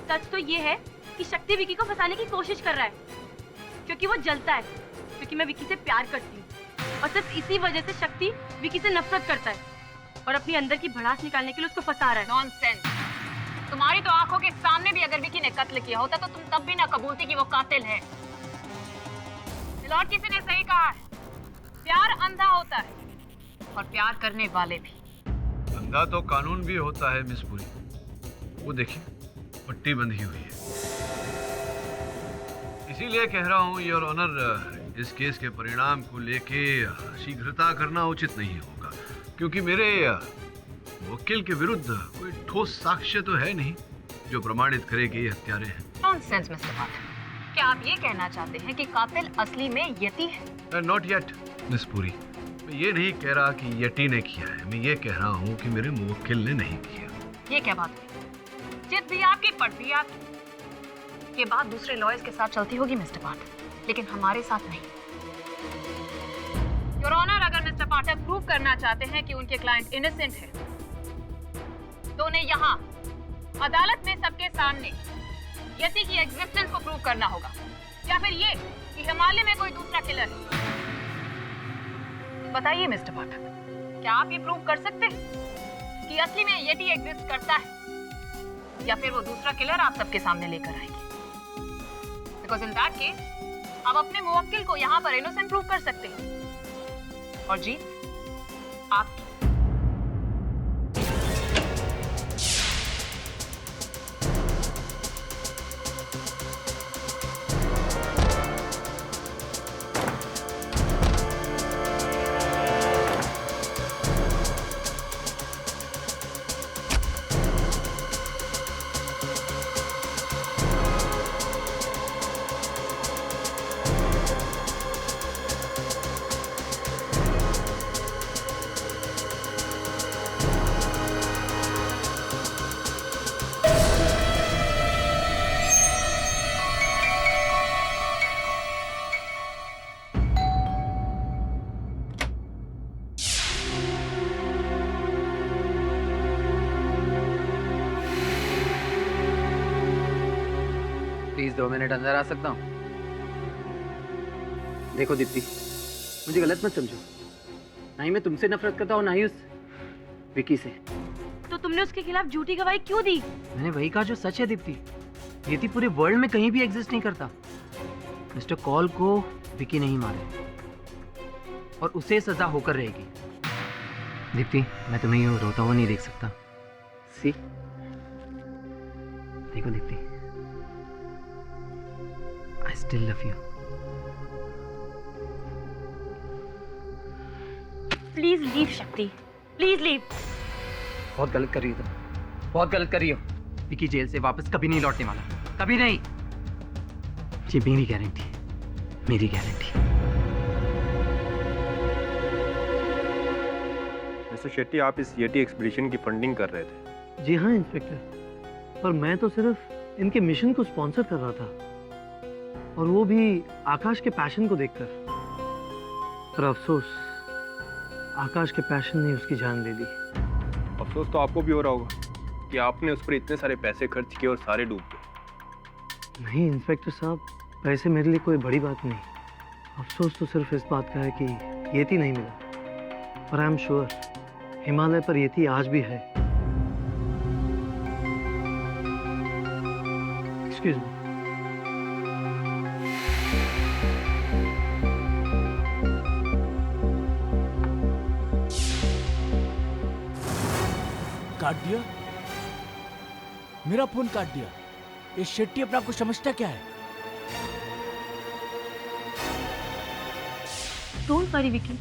H: सच तो ये है कि शक्ति विकी को फंसाने की कोशिश कर रहा है, क्योंकि वो जलता है, क्योंकि मैं विकी से प्यार करती हूँ। और सिर्फ इसी वजह से शक्ति विकी से नफरत करता है और अपनी अंदर की भड़ास निकालने के लिए उसको फंसा रहा है।
P: नॉनसेंस। तुम्हारी तो आंखों के सामने भी अगर विकी ने कत्ल किया होता तो तुम तब भी ना कबूलती कि वो कातिल है। लॉर्ड किसी ने सही कहा है, प्यार अंधा होता है और प्यार करने वाले भी।
M: अंधा तो कानून भी होता है मिस पुरी, वो देखिए पट्टी बंधी हुई है। इसीलिए कह रहा हूँ योर ऑनर, इस केस के परिणाम को लेके शीघ्रता करना उचित नहीं होगा, क्योंकि मेरे वकील के विरुद्ध कोई ठोस साक्ष्य तो है नहीं जो प्रमाणित करे कि ये हत्यारे हैं।
P: नॉनसेंस मिस्टर पाठक, क्या आप ये कहना चाहते हैं कि कातिल असली में यति है?
M: Not yet miss Puri. मैं ये नहीं कह रहा कि यति ने किया है, मैं ये कह रहा हूँ कि मेरे मुवक्किल ने नहीं किया।
P: ये क्या बात हुई? जिद भी आपकी, पट भी आपकी। ये बात दूसरे लॉयर्स के साथ चलती होगी मिस्टर पाठक, लेकिन हमारे साथ नहीं। योर ऑनर, अगर मिस्टर पाठक प्रूव करना चाहते हैं कि उनके क्लाइंट इनोसेंट है, तो उन्हें यहाँ अदालत में सबके सामने यति की एग्जिस्टेंस को प्रूव करना होगा, या फिर ये कि हिमालय में कोई दूसरा किलर है। बताइए मिस्टर पाठक, क्या आप ये प्रूव कर सकते हैं कि असली में यति एग्जिस्ट करता है, या फिर वो दूसरा किलर आप सबके सामने लेकर आएंगे? बिकॉज इन दैट केस आप अपने मुवक्किल को यहाँ पर इनोसेंट प्रूव कर सकते हैं, और जीत आपकी।
D: प्लीज 2 मिनट अंदर आ सकता हूँ? देखो दीप्ति, मुझे गलत मत समझो। ना ही मैं तुमसे नफरत करता हूँ, ना ही उस विकी से।
H: तो तुमने उसके खिलाफ झूठी गवाही क्यों दी?
D: मैंने वही कहा जो सच है दीप्ति। यति पूरे वर्ल्ड में कहीं भी एग्जिस्ट नहीं करता। मिस्टर कॉल को विकी नहीं मारे, और उसे सजा होकर रहेगी। दीप्ति, मैं तुम्हें यूं रोता हुआ नहीं देख सकता। सी, देखो Deepti, I still love you.
H: Please leave शक्ति, प्लीज लीव।
D: बहुत गलत कर रही हो तुम, बहुत गलत कर रही हो। विकी जेल से वापस कभी नहीं लौटने वाला, कभी नहीं। ये मेरी गारंटी, मेरी गारंटी।
R: मिस्टर शेट्टी, आप इस येटी एक्सपीडिशन की फंडिंग कर रहे थे?
F: जी हाँ इंस्पेक्टर, पर मैं तो सिर्फ इनके मिशन को स्पॉन्सर कर रहा था, और वो भी आकाश के पैशन को देखकर। पर अफसोस, आकाश के पैशन ने उसकी जान ले ली।
R: अफसोस तो आपको भी हो रहा होगा कि आपने उस पर इतने सारे पैसे खर्च किए और सारे डूब गए।
F: नहीं इंस्पेक्टर साहब, पैसे मेरे लिए कोई बड़ी बात नहीं। अफसोस तो सिर्फ इस बात का है कि येती नहीं मिला। पर आई एम श्योर हिमालय पर येती आज भी है। Excuse me.
B: काट दिया, मेरा फोन काट दिया। ये शेट्टी अपना आपको समझता क्या है?
H: डोंट वरी विकी,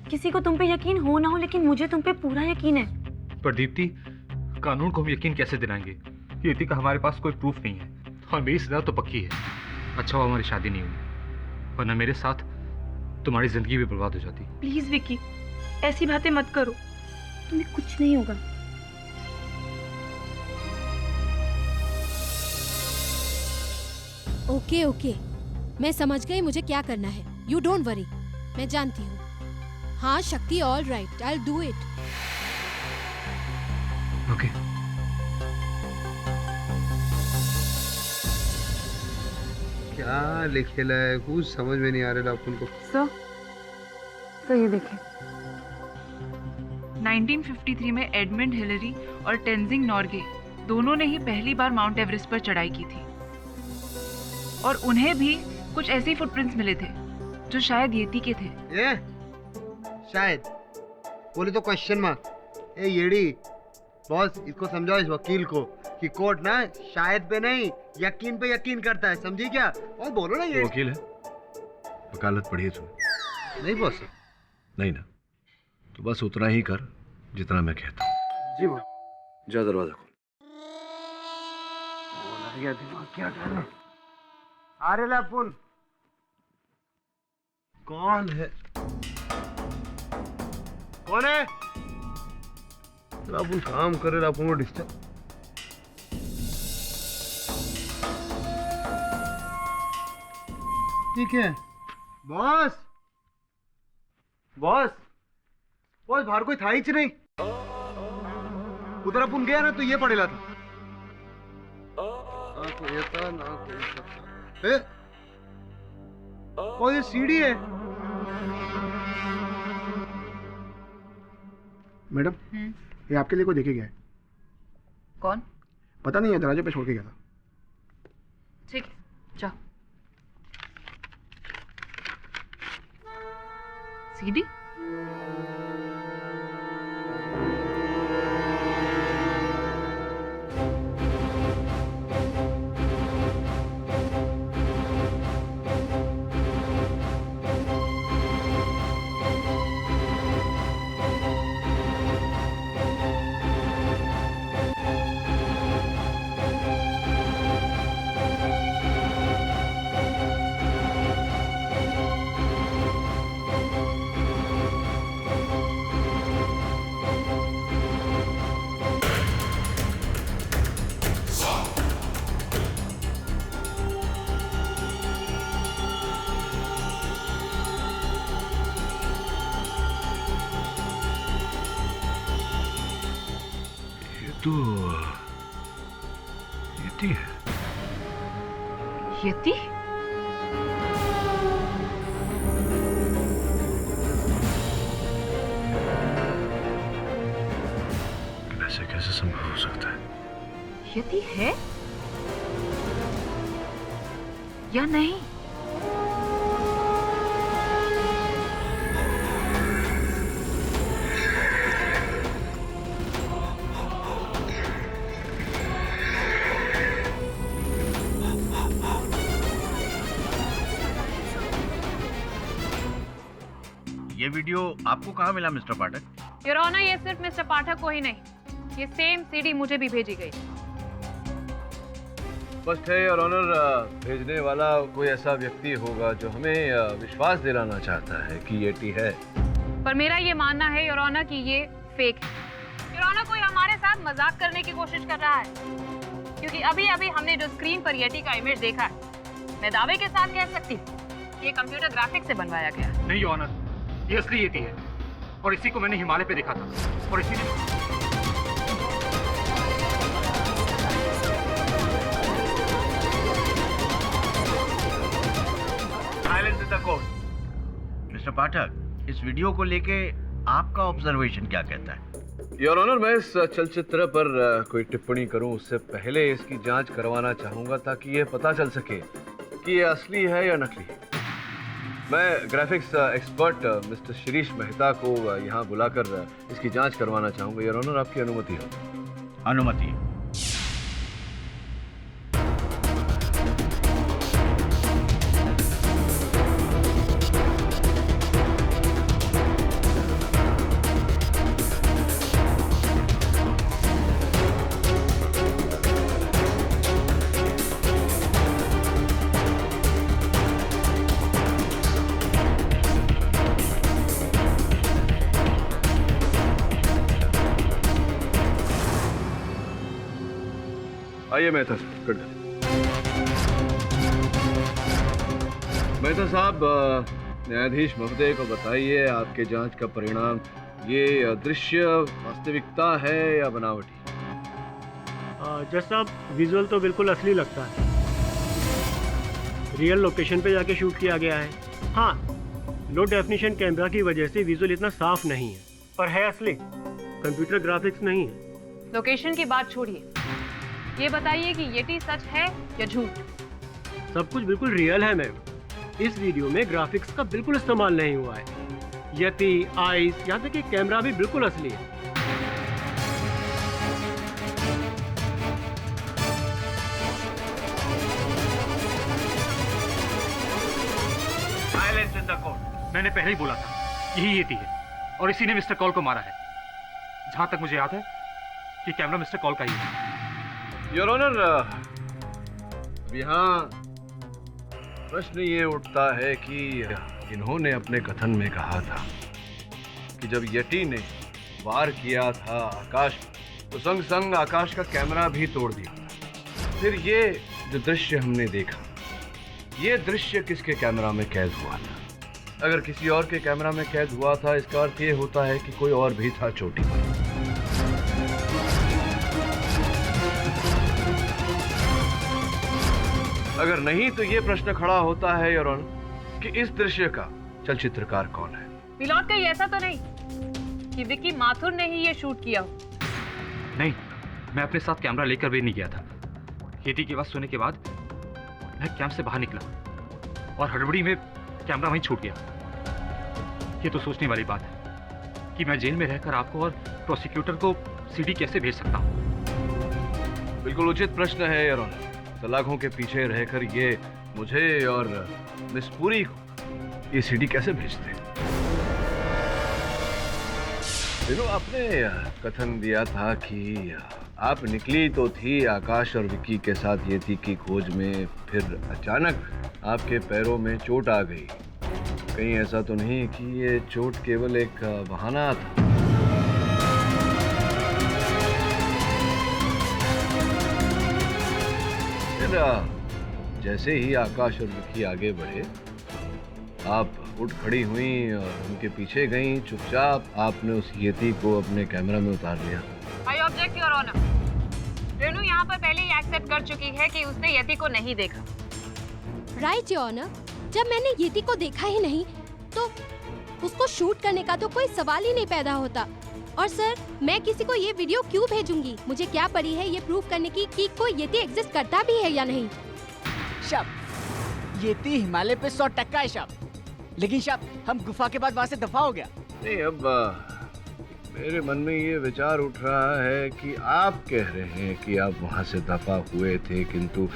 H: किसी को तुम पे यकीन हो ना हो, लेकिन मुझे तुम पे पूरा यकीन है।
N: पर दीप्ति, कानून को हम यकीन कैसे दिलाएंगे? यति का हमारे पास कोई प्रूफ नहीं है, और मेरी सजा तो पक्की है। अच्छा हुआ हमारी शादी नहीं हुई, वरना मेरे साथ तुम्हारी जिंदगी भी बर्बाद हो जाती।
H: प्लीज विकी, ऐसी बातें मत करो, तुम्हें कुछ नहीं होगा।
G: ओके ओके, मैं समझ गई मुझे क्या करना है। यू डोंट वरी, मैं जानती हूँ। हाँ शक्ति, all right, I will do it.
D: Okay.
L: क्या लिखेला है, कुछ समझ में नहीं आ रहा अपन को।
K: सर ये देखें, 1953 में एडमंड हिलरी और टेंजिंग नॉर्गे दोनों ने ही पहली बार माउंट एवरेस्ट पर चढ़ाई की थी, और उन्हें भी कुछ ऐसे फुटप्रिंट्स मिले थे जो शायद येती के थे।
L: ये शायद बोले तो क्वेश्चन मार्क। ए येड़ी बॉस, इसको समझाओ इस वकील को कि कोर्ट ना शायद पे नहीं यकीन पे यकीन करता है, समझी क्या? और बोलो ना ये
N: वकील है,
M: वकालत पढ़ी है तुमने?
L: नहीं बॉस।
M: नहीं ना, तो बस उतना ही कर जितना मैं कहता हूँ।
L: जी बॉस।
M: जा दरवाजा खोल।
L: गया दिमाग क्या करने। अरे लापुन कौन है? कौन है? लापुन काम करे, लापुन को डिस्टर्ब। ठीक है बॉस। बॉस बॉस बाहर कोई था ही नहीं। उधर अपन गया ना तो ये पड़ेला था। ना कोई था ना कोई था। और ये सीढ़ी है।
K: मैडम
L: ये आपके लिए कोई देखे गया है?
K: कौन?
L: पता नहीं है, दरवाजे पे छोड़ के गया था।
K: ठीक है जाओ। सीडी?
M: तो यति है।
K: यति?
M: ऐसे कैसे संभव हो सकता है?
K: यति है या नहीं?
S: ये वीडियो आपको कहाँ मिला मिस्टर पाठक?
P: योर ऑनर, ये सिर्फ मिस्टर पाठक को ही नहीं, ये सेम सीडी मुझे भी भेजी गई।
M: स्पष्ट है और ऑनर, भेजने वाला कोई ऐसा व्यक्ति होगा जो हमें विश्वास दिलाना चाहता है कि ये टी है।
P: पर मेरा ये मानना है योर ऑनर कि ये फेक है। योर ऑनर, कोई हमारे साथ मजाक करने की कोशिश कर रहा है, क्योंकि अभी अभी हमने जो स्क्रीन पर येटी का इमेज देखा है, मैं दावे के साथ कह सकती हूँ ये कंप्यूटर ग्राफिक्स से बनवाया गया।
N: नहीं योर ऑनर, ये असली येती है और इसी को मैंने हिमालय पे देखा था और इसीलिए
S: silence in the court. Mister Pathak, इस वीडियो को लेके आपका ऑब्जर्वेशन क्या कहता है?
M: योर ऑनर, मैं इस चलचित्र पर कोई टिप्पणी करूं उससे पहले इसकी जांच करवाना चाहूंगा ताकि ये पता चल सके कि ये असली है या नकली है। मैं graphics expert mister Shirish Mehta को यहाँ बुलाकर इसकी जांच करवाना चाहूंगा। योर ऑनर, आपकी अनुमति हो?
S: अनुमति।
M: आइए मेहता साहब, न्यायाधीश महोदय को बताइए आपके जांच का परिणाम। ये दृश्य वास्तविकता है या बनावटी?
F: जज साहब, विजुअल तो बिल्कुल असली लगता है। रियल लोकेशन पे जाके शूट किया गया है। हाँ, लो डेफिनेशन कैमरा की वजह से विजुअल इतना साफ नहीं है, पर है असली। कंप्यूटर ग्राफिक्स नहीं है।
P: लोकेशन की बात छोड़िए, ये बताइए कि येटी सच है या झूठ?
F: सब कुछ बिल्कुल रियल है मैम। इस वीडियो में ग्राफिक्स का बिल्कुल इस्तेमाल नहीं हुआ है। यति, आइस, यहाँ तक कि कैमरा भी बिल्कुल असली है।
S: evidence in the court.
N: मैंने पहले ही बोला था यही येती है और इसी ने मिस्टर कॉल को मारा है। जहां तक मुझे याद है कि कैमरा मिस्टर कॉल का ही है।
M: योर ऑनर, यहाँ प्रश्न ये उठता है कि इन्होंने अपने कथन में कहा था कि जब यटी ने वार किया था आकाश तो संग संग आकाश का कैमरा भी तोड़ दिया था। फिर ये जो दृश्य हमने देखा, ये दृश्य किसके कैमरा में कैद हुआ था? अगर किसी और के कैमरा में कैद हुआ था, इसका अर्थ ये होता है कि कोई और भी था चोटी पर। अगर नहीं तो ये प्रश्न खड़ा होता है योर ऑनर कि इस दृश्य का चलचित्रकार कौन है?
P: पिलॉट कहीं ऐसा तो नहीं कि विकी माथुर ने ही ये शूट किया हो?
N: नहीं, मैं अपने साथ कैमरा लेकर भी नहीं गया था। खेती की आवाज सुनने के बाद मैं कैंप से बाहर निकला और हड़बड़ी में कैमरा वहीं छूट गया। ये तो सोचने वाली बात है कि मैं जेल में रहकर आपको और प्रोसिक्यूटर को सीडी कैसे भेज सकता हूँ।
M: बिल्कुल उचित प्रश्न है योर ऑनर। सलाखों के पीछे रहकर ये मुझे और मिस पुरी को ये सीडी कैसे भेजते? आपने कथन दिया था कि आप निकली तो थी आकाश और विक्की के साथ येती की खोज में, फिर अचानक आपके पैरों में चोट आ गई। कहीं ऐसा तो नहीं कि ये चोट केवल एक बहाना था? फिर जैसे ही आकाश और विक्की आगे बढ़े, आप उठ खड़ी हुई और उनके पीछे गईं। चुपचाप आपने उस येती को अपने कैमरा में उतार लिया।
P: I object your honour. Renu यहाँ पर पहले ही एक्सेप्ट कर चुकी है कि उसने येती को नहीं देखा।
G: राइट योर ऑनर, जब मैंने येती को देखा ही नहीं तो उसको शूट करने का तो कोई सवाल ही नहीं पैदा होता। और सर, मैं किसी को ये वीडियो क्यों भेजूंगी? मुझे क्या पड़ी है ये प्रूव करने की कि कोई येती एग्जिस्ट करता भी है या नहीं?
B: शब, येती हिमालय पे 100% है शब। लेकिन शब, हम गुफा के बाद वहाँ से दफा हो गया।
M: नहीं, अब मेरे मन में ये विचार उठ रहा है कि आप कह रहे हैं कि आप वहाँ से दफा हुए थे, किंतु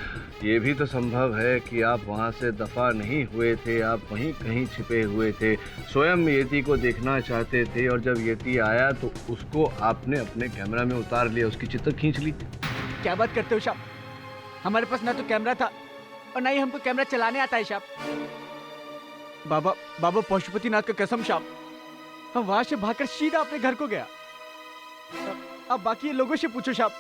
M: ये भी तो संभव है कि आप वहाँ से दफा नहीं हुए थे, आप वहीं कहीं छिपे हुए थे, स्वयं येती को देखना चाहते थे और जब येती आया तो उसको आपने अपने कैमरा में उतार लिया, उसकी चित्र खींच ली।
B: क्या बात करते हो शब? हमारे पास ना तो कैमरा था और ना ही हमको कैमरा चलाने आता है शब। बाबा पशुपतिनाथ का कसम शब, हम वहां से भागकर सीधा अपने घर को गया। अब बाकी लोगों से पूछो शब।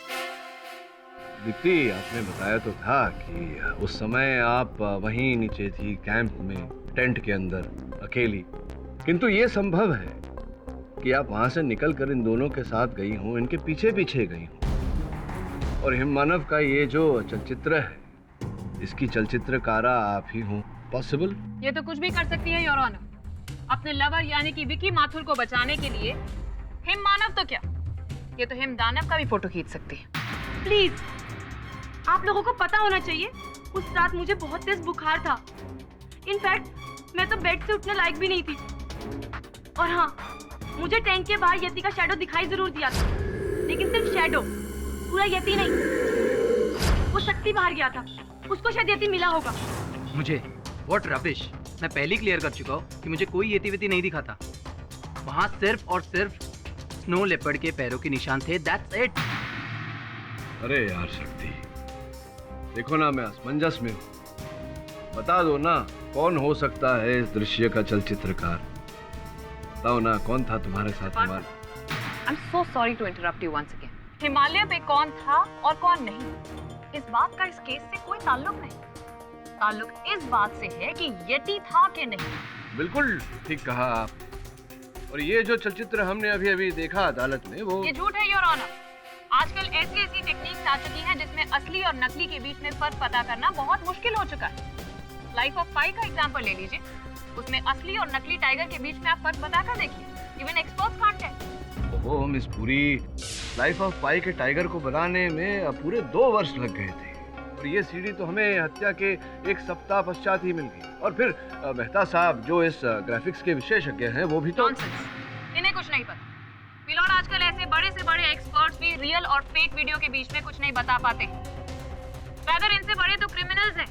M: दीप्ति, आपने बताया तो था कि उस समय आप वहीं नीचे थी कैंप में, टेंट के अंदर अकेली, किंतु ये संभव है कि आप वहां से निकलकर इन दोनों के साथ गई हूँ, इनके पीछे पीछे गई हूँ। और हिममानव का ये जो चलचित्र है, इसकी चलचित्रकारा आप ही हूँ। पॉसिबल?
P: ये तो कुछ भी कर सकती है योर ऑनर। अपने लवर यानी कि विकी माथुर को बचाने के लिए हिम मानव तो क्या, ये तो हिम दानव का भी फोटो खींच सकती है।
H: प्लीज, आप लोगों को पता होना चाहिए उस रात मुझे बहुत तेज बुखार था। इनफैक्ट मैं तो बेड से उठने लायक भी नहीं थी। और हाँ, मुझे टेंट के बाहर यति का शैडो दिखाई जरूर दिया था, लेकिन सिर्फ शैडो, पूरा यति नहीं। वो शक्ति बाहर गया था, उसको शायद यति मिला होगा।
D: मुझे व्हाट रबिश, मैं पहले क्लियर कर चुका हूँ कि मुझे कोई येती वेती नहीं दिखा था। वहाँ सिर्फ और सिर्फ स्नो लेपर्ड के पैरों के निशान थे, दैट्स इट।
M: अरे यार शक्ति, देखो ना मैं असमंजस में हूँ, बता दो ना कौन हो सकता है इस दृश्य का चलचित्रकार? बताओ ना कौन था तुम्हारे साथ?
P: I am so sorry to interrupt you once again. Himalaya पे कौन था और कौन नहीं, इस बात का इस केस से कोई ताल्लुक नहीं। ताल्लुक इस बात से है कि येती था कि नहीं।
M: बिल्कुल ठीक कहा आप। और ये जो चलचित्र हमने अभी अभी देखा अदालत में, वो
P: ये झूठ है योर ऑनर। आजकल ऐसी टेक्निक्स आ चुकी हैं जिसमें असली और नकली के बीच में फर्क पता करना बहुत मुश्किल हो चुका है। लाइफ ऑफ पाई का एग्जांपल ले लीजिए, उसमें असली और नकली टाइगर के बीच में आप फर्क पता कर देखिए, इवन एक्सपर्ट्स कांट टेल।
M: ओहो मिस पुरी, लाइफ ऑफ पाई के टाइगर को बनाने में पूरे 2 वर्ष लग गए थे और ये सीडी तो हमें हत्या के 1 सप्ताह पश्चात ही मिल गई। और फिर मेहता साहब जो इस ग्राफिक्स के विशेषज्ञ हैं, वो भी तो
P: इन्हें कुछ नहीं पता। पिलॉट आजकल ऐसे बड़े से बड़े एक्सपर्ट्स भी रियल और फेक वीडियो के बीच में कुछ नहीं बता पाते। अगर इनसे बड़े तो क्रिमिनल्स हैं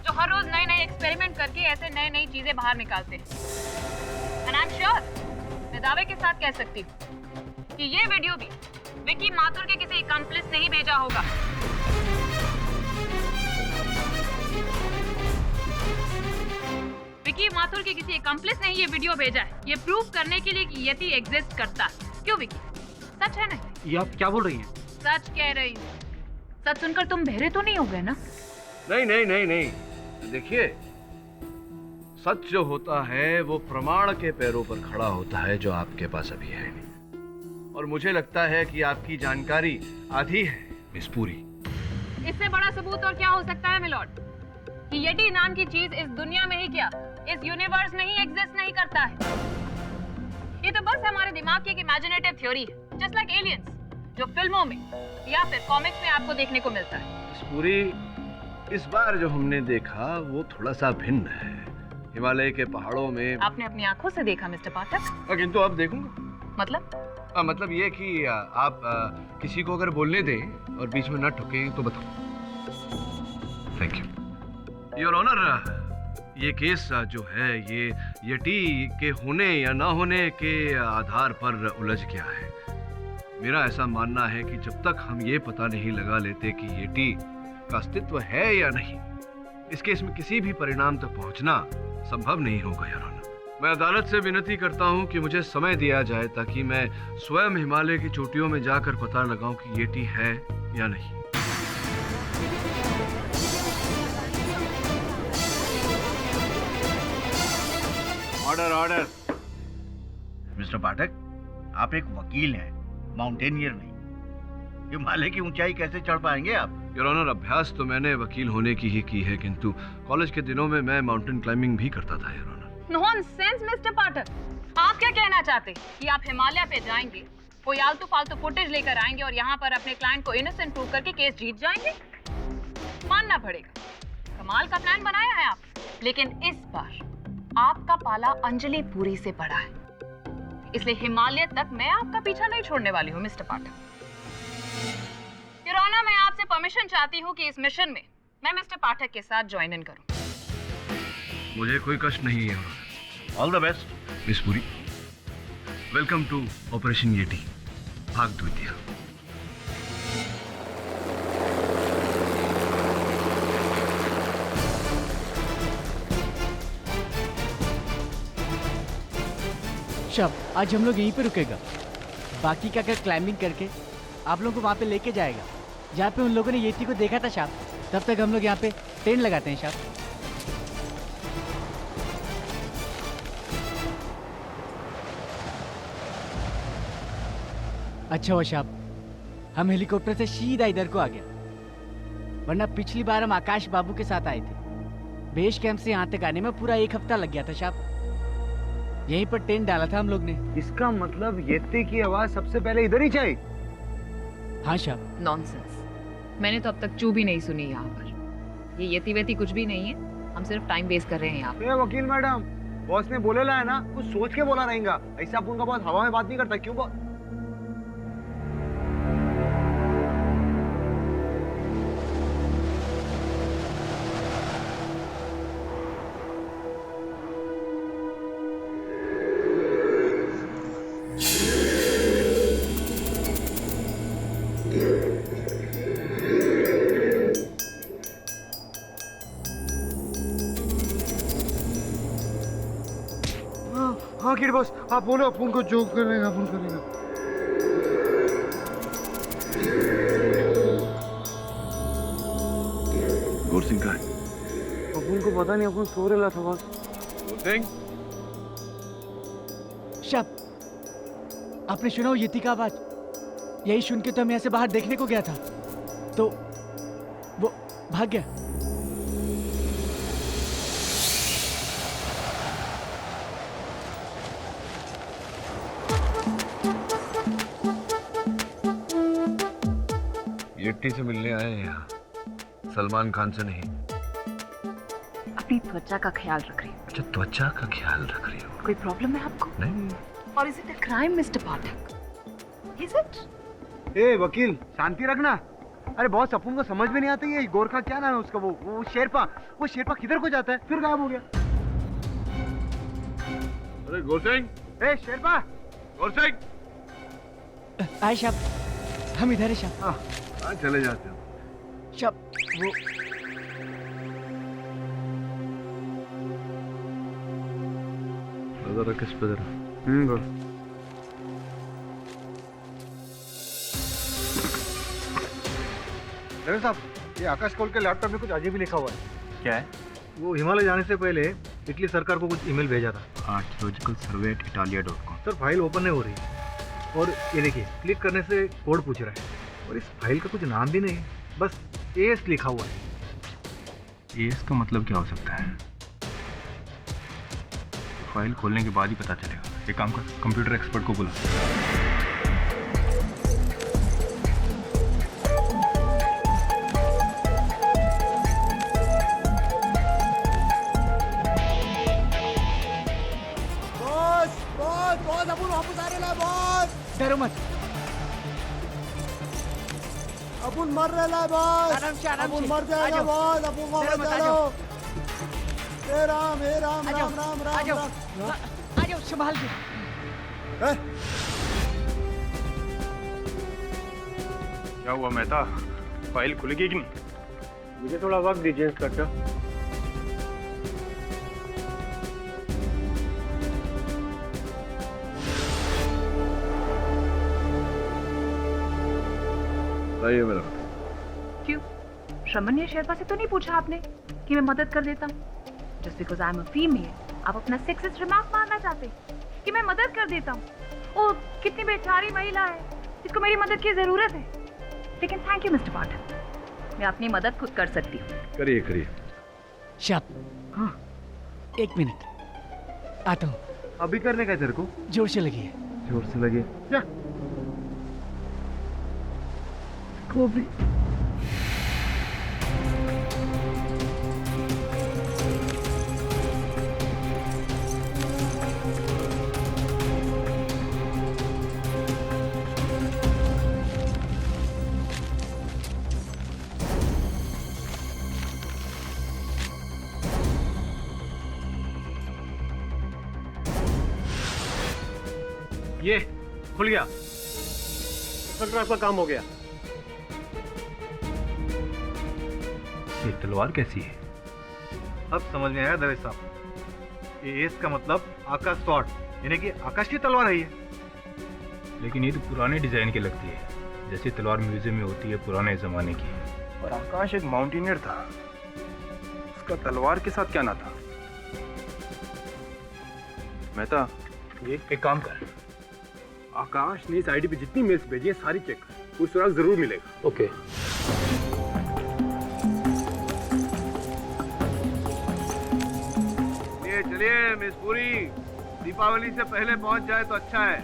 P: जो हर रोज नए नए एक्सपेरिमेंट करके ऐसे नई नई चीजें बाहर निकालते हैं। एंड आई एम श्योर, मैं दावे के साथ कह सकती हूँ कि ये वीडियो भी विकी माथुर के किसी अकम्प्लिस ने ही भेजा होगा। विकी माथुर के किसी अकम्प्लिस ने ही ये वीडियो भेजा है, ये प्रूव करने के लिए कि यति एग्जिस्ट करता है। क्यों विकी, सच है नहीं?
A: ये आप क्या बोल रही हैं?
P: सच कह रही हूँ। सच सुनकर तुम बहरे तो नहीं हो गए ना?
M: नहीं नहीं नहीं नहीं, देखिए सच जो होता है वो प्रमाण के पैरों पर खड़ा होता है, जो आपके पास अभी है नहीं। और मुझे लगता है कि आपकी जानकारी आधी है मिस पुरी।
P: इससे बड़ा सबूत और क्या हो सकता है मिलॉर्ड कि यटी नाम की चीज इस दुनिया में ही क्या इस यूनिवर्स में ही एग्जिस्ट नहीं करता है। ये तो बस हमारे दिमाग की एक इमेजिनेटिव थ्योरी है, जस्ट लाइक एलियंस, जो फिल्मों में या फिर कॉमिक्स में आपको देखने को मिलता है।
M: मिस पुरी, इस बार जो हमने देखा वो थोड़ा सा भिन्न है। हिमालय के पहाड़ों में
P: आपने अपनी आंखों से देखा मिस्टर पाठक?
M: किंतु अब देखूंगा।
P: मतलब
M: मतलब ये कि आप किसी को अगर बोलने दें और बीच में न ठुके तो बताओ। Thank you your honour. ये केस जो है ये यटी के होने या ना होने के आधार पर उलझ गया है। मेरा ऐसा मानना है कि जब तक हम ये पता नहीं लगा लेते कि यटी का अस्तित्व है या नहीं, इस केस में किसी भी परिणाम तक पहुंचना संभव नहीं होगा योर ऑनर। मैं अदालत से विनती करता हूं कि मुझे समय दिया जाए ताकि मैं स्वयं हिमालय की चोटियों में जाकर पता लगाऊं कि यटी है या नहीं।
S: Order order. मिस्टर पाठक, आप एक वकील हैं, माउंटेनियर नहीं। हिमालय की ऊंचाई कैसे चढ़ पाएंगे आप?
M: योर ऑनर, अभ्यास तो मैंने वकील होने की ही की है, किंतु कॉलेज के दिनों में मैं माउंटेन क्लाइंबिंग भी करता था योर ऑनर।
P: नॉनसेंस मिस्टर पाठक, आप क्या कहना चाहते हैं कि आप हिमालय पे जाएंगे, कोई आलतू फालतू फुटेज लेकर आएंगे और यहाँ पर अपने क्लाइंट को इनोसेंट प्रूव करके केस जीत जाएंगे? मानना पड़ेगा, कमाल का प्लान बनाया है आप। लेकिन इस बार आपका पाला अंजलि पुरी से पड़ा है, इसलिए हिमालय तक मैं आपका पीछा नहीं छोड़ने वाली हूँ मिस्टर पाठक। योर ऑनर, मैं आपसे परमिशन चाहती हूँ कि इस मिशन में मैं मिस्टर पाठक के साथ ज्वाइन इन करूँ।
M: मुझे कोई कष्ट नहीं है your honour.
S: All the best
M: miss Puri. Welcome to operation yeti भाग द्वितीय।
B: शब, आज हम लोग यहीं पे रुकेगा। बाकी का कर क्लाइंबिंग करके आप लोगों को वहाँ पे लेके जाएगा जहाँ पे उन लोगों ने येटी को देखा था शाप। तब तक हम लोग यहाँ पे टेंट लगाते हैं शाप। अच्छा हुआ शाप हम हेलीकॉप्टर से सीधा इधर को आ गया, वरना पिछली बार हम आकाश बाबू के साथ आए थे। बेस कैंप से यहाँ तक आने में पूरा 1 हफ्ता लग गया था शाप। यहीं पर टेंट डाला था हम लोग ने।
A: इसका मतलब येती की आवाज सबसे पहले इधर ही चाहिए?
B: हाँ शाप।
P: नॉनसेंस, मैंने तो अब तक चू भी नहीं सुनी यहाँ पर। ये येती वेती कुछ भी नहीं है, हम सिर्फ टाइम वेस्ट कर रहे हैं यहाँ पर।
A: वकील मैडम, बॉस ने बोलेला है ना, कुछ सोच के बोला रहेगा। ऐसे आप उनका बहुत हवा में बात नहीं करता। क्यों हाँ किड बॉस, आप बोलो, अपन को जो करेगा अपन करेगा।
M: गौर सिंह का है?
A: अपन को पता नहीं, अपन सो रहा था बस।
M: गौर सिंह?
B: शब, आपने सुना वो येती का आवाज? यही सुन के तो हम यहाँ से बाहर देखने को गया था, तो वो भाग गया।
M: येटी से मिलने आए हैं यहाँ, सलमान खान से नहीं।
P: अपनी त्वचा का ख्याल रख रही हूँ।
M: अच्छा, त्वचा का ख्याल रख रही हो?
P: कोई प्रॉब्लम है आपको?
M: नहीं।
P: और is it a crime mister Pathak? Is it?
A: ए वकील, शांति रखना।
L: अरे बॉस अपन को समझ में नहीं आता ये गोरखा क्या नाम है उसका, वो शेरपा किधर को जाता है फिर गायब हो गया।
M: अरे गोरसिंह,
L: ए शेरपा,
M: गोरसिंह।
B: आए शब, हम इधर है शब।
M: कहाँ चले जाते हो?
B: शब वो
C: जरा किस पे जरा।
L: बोल। डॉक्टर साहब, ये आकाश कौल के लैपटॉप में कुछ अजीब ही लिखा हुआ है।
R: क्या है?
L: वो हिमालय जाने से पहले इटली सरकार को कुछ ईमेल भेजा था।
R: Archaeological survey at italia.com।
L: Sir file open नहीं हो रही और ये देखिए क्लिक करने से कोड पूछ रहा है और इस फाइल का कुछ नाम भी नहीं, बस एस लिखा हुआ है।
R: एस का मतलब क्या हो सकता है? फाइल खोलने के बाद ही पता चलेगा। एक काम कर, कंप्यूटर एक्सपर्ट को बुला।
L: बॉस अपन वापस आ रहे हैं बॉस।
B: डरो मत,
L: अपन मर रहे हैं बॉस।
B: आराम से
L: अपन मर जाएगा बॉस। अपन वापस आ जाओ। हे राम राम राम राम
B: आ जाओ संभाल के।
R: क्या हुआ मेहता, फाइल खुलेगी कि नहीं?
F: मुझे थोड़ा वक्त दीजिए इंस्पेक्टर।
M: आइए मेरा।
P: क्यों? श्रमण या शेरपा से तो नहीं पूछा आपने कि मैं मदद कर देता हूँ? Just because I am a female आप अपना सेक्सिस्ट रिमार्क मारना चाहते कि मैं मदद कर देता हूँ? ओ कितनी बेचारी महिला है जिसको मेरी मदद की जरूरत है। लेकिन थैंक यू मिस्टर पाठक, मैं अपनी मदद खुद कर सकती हूँ।
M: करिए करिए।
B: शब, हाँ 1 मिनट आता हूँ।
L: अभी करने का तेरे को?
B: जोर से लगी है।
L: जोर से लगी क्या? को भी
F: ये खुल गया। इंस्पेक्टर आपका काम हो गया।
R: ये तलवार कैसी है?
L: अब समझ में आया दवेश साहब, ये एस का मतलब आकाश स्वॉर्ड, यानी कि आकाश की तलवार है ये।
R: लेकिन ये तो पुराने डिजाइन की लगती है, जैसे तलवार म्यूजियम में होती है पुराने जमाने की। और आकाश एक माउंटेनियर था, उसका तलवार के साथ क्या ना था? मेहता, ये एक काम कर, आकाश ने इस आईडी पे जितनी मेल्स भेजी है सारी चेक कर, कोई सुराग जरूर मिलेगा। ओके।
M: चलिए मिस पुरी, दीपावली से पहले पहुंच जाए तो अच्छा है।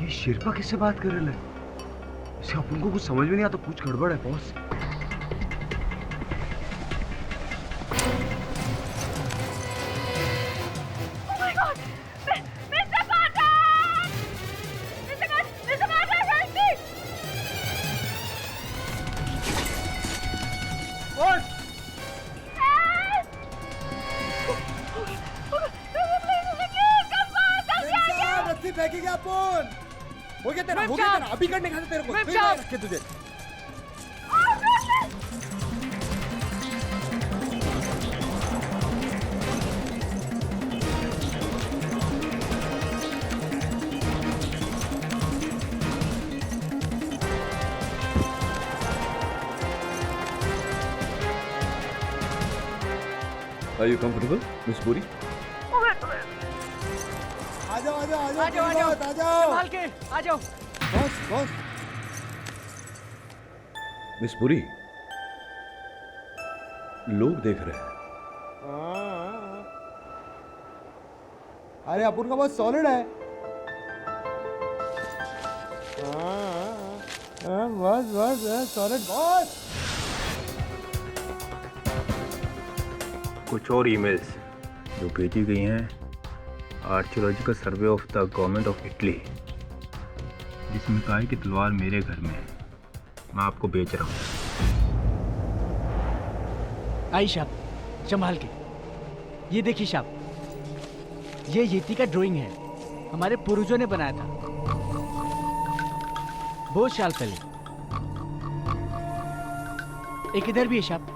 L: ये शेरपा किससे बात कर रहे हैं? इसे अपन को कुछ समझ में नहीं आता, कुछ गड़बड़ है बॉस।
A: फेंकेगा अपन हो गया तेरा, अभी करने का तेरे को फिर रखे तुझे।
M: Are you comfortable, Miss Puri?
A: आ जाओ
B: संभाल के आ जाओ।
A: बॉस
M: मिस पुरी, लोग देख रहे हैं।
A: अरे अपन का बहुत सॉलिड है। बस सॉलिड बॉस।
R: कुछ और ईमेल्स जो भेजी गई हैं archaeological survey of the government of Italy, जिसमें कहा है कि तलवार मेरे घर में है, मैं आपको बेच रहा हूँ।
B: आई साहब, संभाल के। ये देखिए साहब, ये येती का ड्राइंग है, हमारे पूर्वजों ने बनाया था बहुत साल पहले। एक इधर भी है साहब।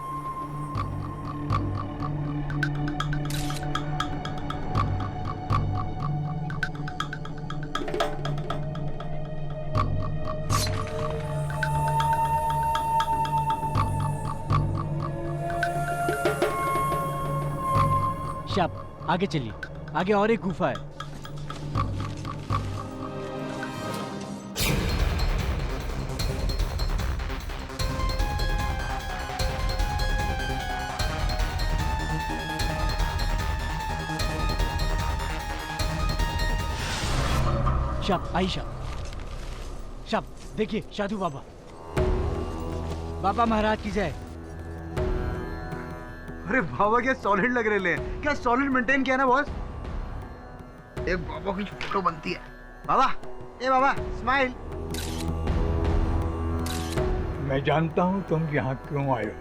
B: साहब आगे चलिए, आगे और एक गुफा है। शाप आई शाप देखिए, साधु बाबा, बाबा महाराज की जय।
A: अरे बाबा क्या सॉलिड लग रहे हैं, क्या सॉलिड मेंटेन किया ना बॉस।
S: एक बाबा की फोटो बनती है।
A: बाबा, ए बाबा स्माइल।
O: मैं जानता हूं तुम यहाँ क्यों आए हो।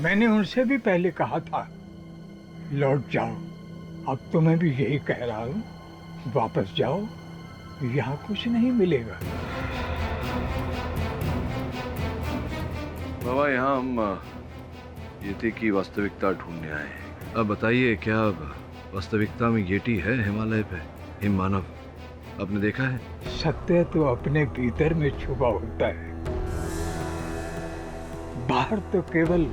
O: मैंने उनसे भी पहले कहा था लौट जाओ, अब तो मैं भी यही कह रहा हूँ, वापस जाओ, यहाँ कुछ नहीं मिलेगा।
M: बाबा यहाँ हम येती की वास्तविकता ढूंढने आए हैं। अब बताइए, क्या वास्तविकता में येटी है हिमालय पे, हिम मानव आपने देखा है?
O: सत्य तो अपने भीतर में छुपा होता है, बाहर तो केवल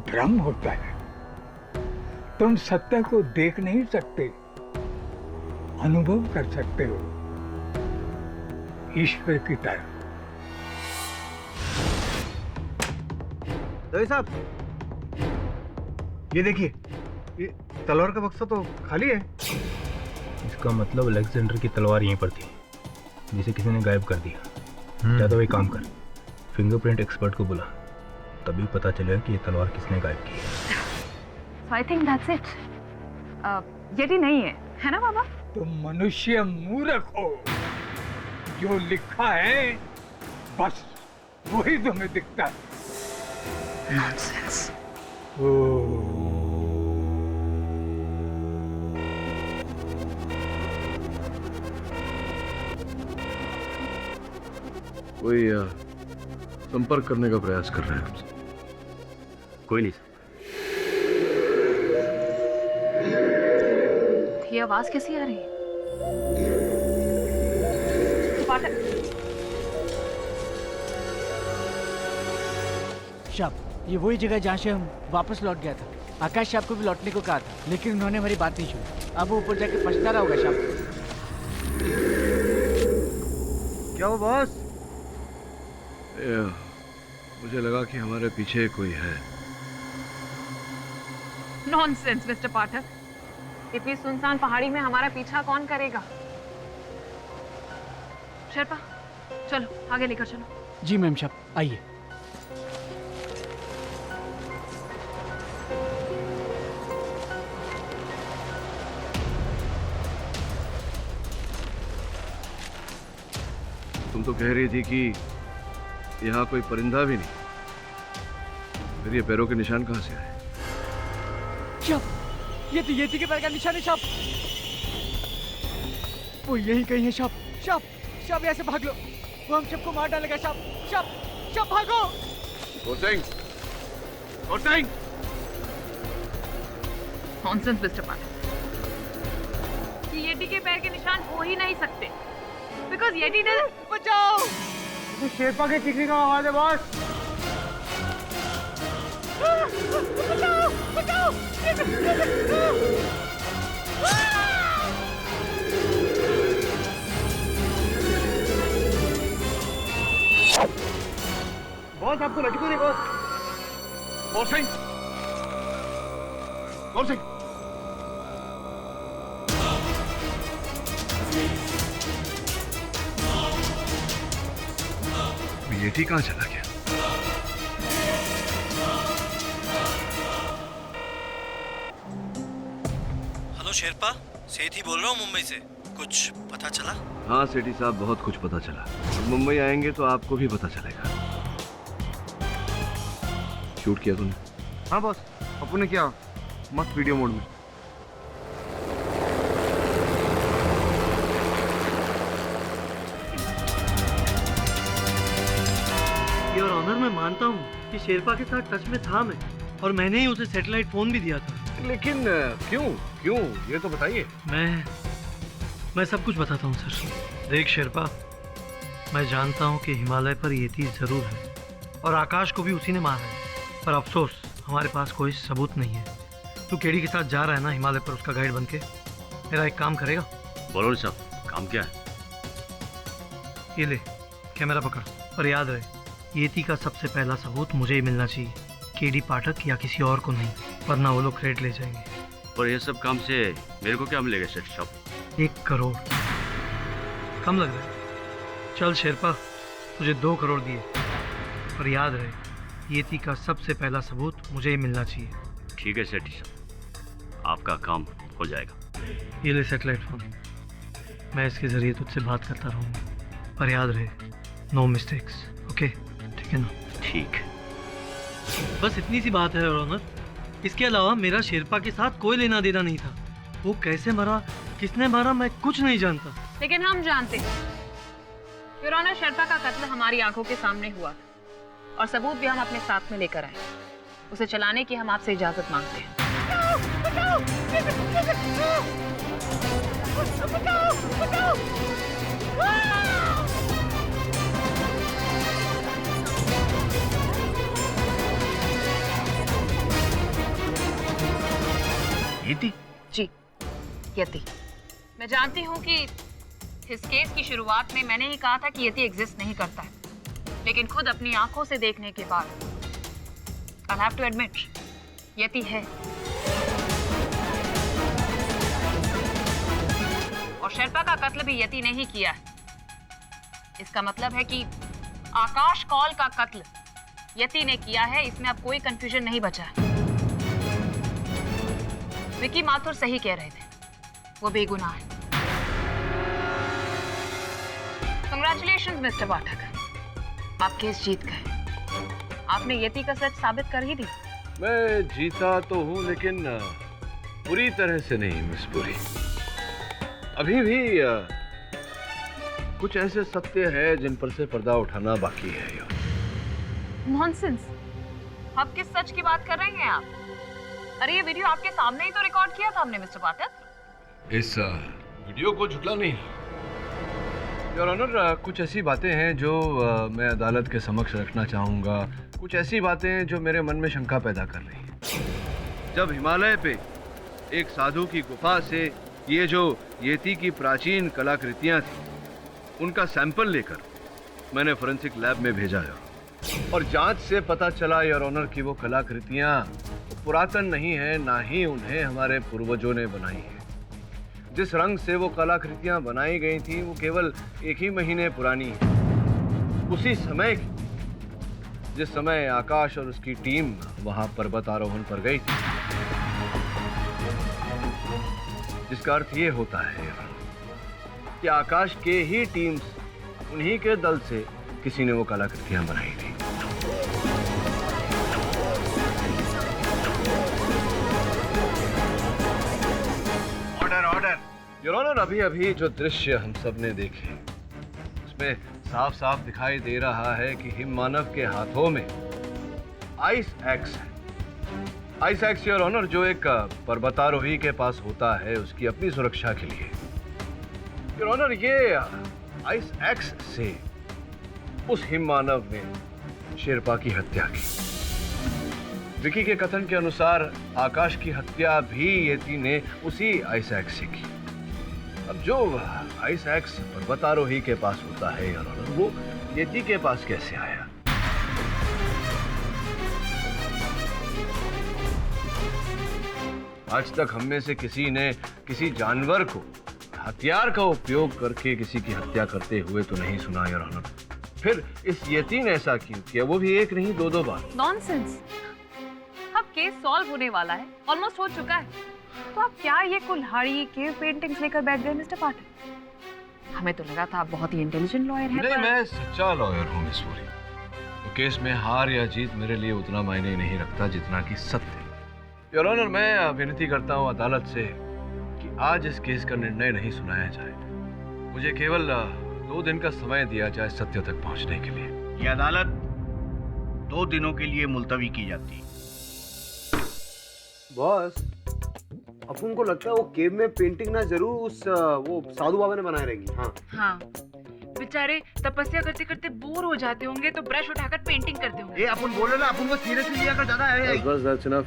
O: भ्रम होता है। तुम सत्य को देख नहीं सकते, अनुभव कर सकते हो, ईश्वर की तरह।
L: दही साहब, ये देखिए, ये तलवार का बक्सा तो खाली है।
R: इसका मतलब अलेक्जेंडर की तलवार यहीं पर थी, जिसे किसी ने गायब कर दिया। या तो एक काम कर, फिंगरप्रिंट एक्सपर्ट को बुला, तभी पता चलेगा कि ये तलवार किसने गायब की है।
P: So I think that's it. Yeti नहीं है ना बाबा?
O: तुम मनुष्य मूर्ख हो, जो लिखा है बस वही तुम्हें दिखता है।
S: नॉनसेंस।
M: कोई संपर्क करने का प्रयास कर रहे हैं हमसे।
N: कोई नहीं।
P: ये आवाज कैसी आ रही है?
B: शाप, ये वही जगह जहाँ से हम वापस लौट गया था। आकाश शाप को भी लौटने को कहा था, लेकिन उन्होंने हमारी बात नहीं सुनी। अब वो ऊपर जाके पछता रहा होगा शाप।
A: क्या हो बॉस?
M: मुझे लगा कि हमारे पीछे कोई है।
P: नॉनसेंस मिस्टर पाठक, इतनी सुनसान पहाड़ी में हमारा पीछा कौन करेगा? शेरपा, चलो आगे लेकर चलो।
B: जी मैम शाप, आइए।
M: तुम तो कह रही थी कि यहाँ कोई परिंदा भी नहीं, फिर ये पैरों के निशान कहाँ से आए?
B: ये तो येती के पैर का निशान है शाप। वो यही कहीं है शाप। शाप, शाप यहाँ से भाग लो, वो हम सबको मार डालेगा शाप। शाप, शाप भागो।
P: नॉनसेंस मिस्टर पाठक, येटी के पैर के निशान हो ही नहीं सकते, बिकॉज येटी ने।
B: बचाओ!
A: शेरपा के चीखने का आवाज है बॉस।
B: बचाओ! बचाओ!
A: बॉस आपको लटकू नहीं बॉस।
M: कौन सिंह? येटी कहाँ चला गया?
T: हेलो शेरपा, सेठी बोल रहा हूँ मुंबई से। कुछ पता चला?
M: हाँ सेठी साहब, बहुत कुछ पता चला। अब मुंबई आएंगे तो आपको भी पता चलेगा। शूट किया तूने?
A: हाँ बॉस, अपू ने किया, मस्त वीडियो मोड में।
F: योर ऑनर, मैं मानता हूँ कि शेरपा के साथ टच में था मैं, और मैंने ही उसे सैटेलाइट फोन भी दिया था।
M: लेकिन क्यों ये तो बताइए।
F: मैं सब कुछ बताता हूँ सर। देख शेरपा, मैं जानता हूँ कि हिमालय पर येती जरूर है और आकाश को भी उसी ने मारा है, पर अफसोस हमारे पास कोई सबूत नहीं है। तू केडी के साथ जा रहा है ना हिमालय पर उसका गाइड बनके? मेरा एक काम करेगा?
U: बोलो साहब, काम क्या है?
F: ये ले कैमरा पकड़, और याद रहे येती का सबसे पहला सबूत मुझे ही मिलना चाहिए, केडी पाठक या किसी और को नहीं, वरना वो लोग क्रेडिट ले जाएंगे।
U: और ये सब काम से मेरे को क्या मिलेगा सेठ साहब?
F: 1 करोड़ कम लग रहा है? चल शेरपा, तुझे 2 करोड़ दिए, पर याद रहे येती का सबसे पहला सबूत मुझे ही मिलना चाहिए।
U: ठीक है सेठ साहब, आपका काम हो जाएगा।
F: ये ले सैटेलाइट फोन, मैं इसके जरिए तुझसे बात करता रहूँगा, पर याद रहे नो मिस्टेक्स, ओके? ठीक है ना?
U: ठीक है।
F: बस इतनी सी बात है योर ऑनर। इसके अलावा मेरा शेरपा के साथ कोई लेना देना नहीं था। वो कैसे मरा, किसने मारा, मैं कुछ नहीं जानता।
P: लेकिन हम जानते हैं योर ऑनर, शेरपा का कत्ल हमारी आंखों के सामने हुआ और सबूत भी हम अपने साथ में लेकर आए। उसे चलाने की हम आपसे इजाजत मांगते हैं।
S: यति?
P: जी यति। मैं जानती हूँ कि इस केस की शुरुआत में मैंने ही कहा था कि यति एग्जिस्ट नहीं करता है, लेकिन खुद अपनी आंखों से देखने के बाद I'll have to admit, यति है। और शेरपा का कत्ल भी यति ने ही किया है। इसका मतलब है कि आकाश कौल का कत्ल यति ने किया है, इसमें अब कोई कंफ्यूजन नहीं बचा है। विकी माथुर सही कह रहे थे, वो बेगुनाह है। कंग्रेचुलेशंस मिस्टर पाठक, आप केस जीत गए। आपने यति का सच साबित कर ही दी।
M: मैं जीता तो हूँ, लेकिन पूरी तरह से नहीं मिस पुरी। अभी भी कुछ ऐसे सत्य है जिन पर से पर्दा उठाना बाकी है।
P: नॉनसेंस, आप किस सच की बात कर रहे हैं आप? अरे ये वीडियो आपके सामने ही तो रिकॉर्ड किया था हमने मिस्टर पाठक।
M: इस वीडियो को झुटला नहीं योर ऑनर। कुछ ऐसी बातें हैं जो मैं अदालत के समक्ष रखना चाहूँगा। कुछ ऐसी बातें जो मेरे मन में शंका पैदा कर रही हैं। जब हिमालय पे एक साधु की गुफा से ये जो येती की प्राचीन कलाकृतियाँ थी, उनका सैंपल लेकर मैंने फोरेंसिक लैब में भेजा है, और जांच से पता चला योर ऑनर कि वो कलाकृतियाँ पुरातन नहीं है, ना ही उन्हें हमारे पूर्वजों ने बनाई है। जिस रंग से वो कलाकृतियां बनाई गई थी वो केवल 1 ही महीने पुरानी है, उसी समय की जिस समय आकाश और उसकी टीम वहां पर्वत आरोहण पर गई थी। जिसका अर्थ ये होता है कि आकाश के ही टीम, उन्हीं के दल से किसी ने वो कलाकृतियां बनाई थी।
S: ऑर्डर।
M: योर ऑनर, अभी अभी जो दृश्य हम सब ने देखे उसमें साफ साफ दिखाई दे रहा है कि हिम मानव के हाथों में आइस एक्स है। आइस एक्स योर ऑनर जो एक पर्वतारोही के पास होता है उसकी अपनी सुरक्षा के लिए। योर ऑनर, ये आइस एक्स से उस हिम मानव ने शेरपा की हत्या की। विकी के कथन के अनुसार आकाश की हत्या भी येती ने उसी आइस एक्स से की। अब जो आइस एक्स पर्वतारोही के पास होता है योर ऑनर, वो येती के पास कैसे आया? आज तक हम में से किसी ने किसी जानवर को हथियार का उपयोग करके किसी की हत्या करते हुए तो नहीं सुना योर ऑनर। फिर इस येती ने ऐसा क्यों किया, वो भी 1 नहीं 2 बार?
P: नॉनसेंस। अब केस सॉल्व होने वाला है, ऑलमोस्ट हो चुका है।
K: तो आप क्या ये कुल्हाड़ी केव पेंटिंग्स लेकर बैठ गए मिस्टर पाठक? हमें तो लगा था आप बहुत ही इंटेलिजेंट लॉयर हैं।
M: नहीं, मैं सच्चा लॉयर हूँ मिस पूरी। तो केस में हार या जीत मेरे लिए उतना मायने नहीं रखता जितना कि सत्य। योर ऑनर, मैं विनती करता हूँ अदालत से कि आज इस केस का निर्णय नहीं सुनाया जाए। मुझे केवल 2 दिन का समय दिया जाए सत्य तक पहुँचने के लिए।
S: ये अदालत 2 दिनों के लिए मुलतवी की जाती।
T: बॉस, अपन को लगता है वो केव में पेंटिंग ना जरूर उस वो साधु बाबा ने बनाए रहेंगी। हाँ
K: हाँ, बेचारे तपस्या करते करते बोर हो जाते होंगे तो ब्रश उठाकर पेंटिंग करते होंगे।
S: ये अपन बोल रहे ना, अपन को सीरियसली लिया कर ज्यादा है।
T: बस दैट्स इनफ।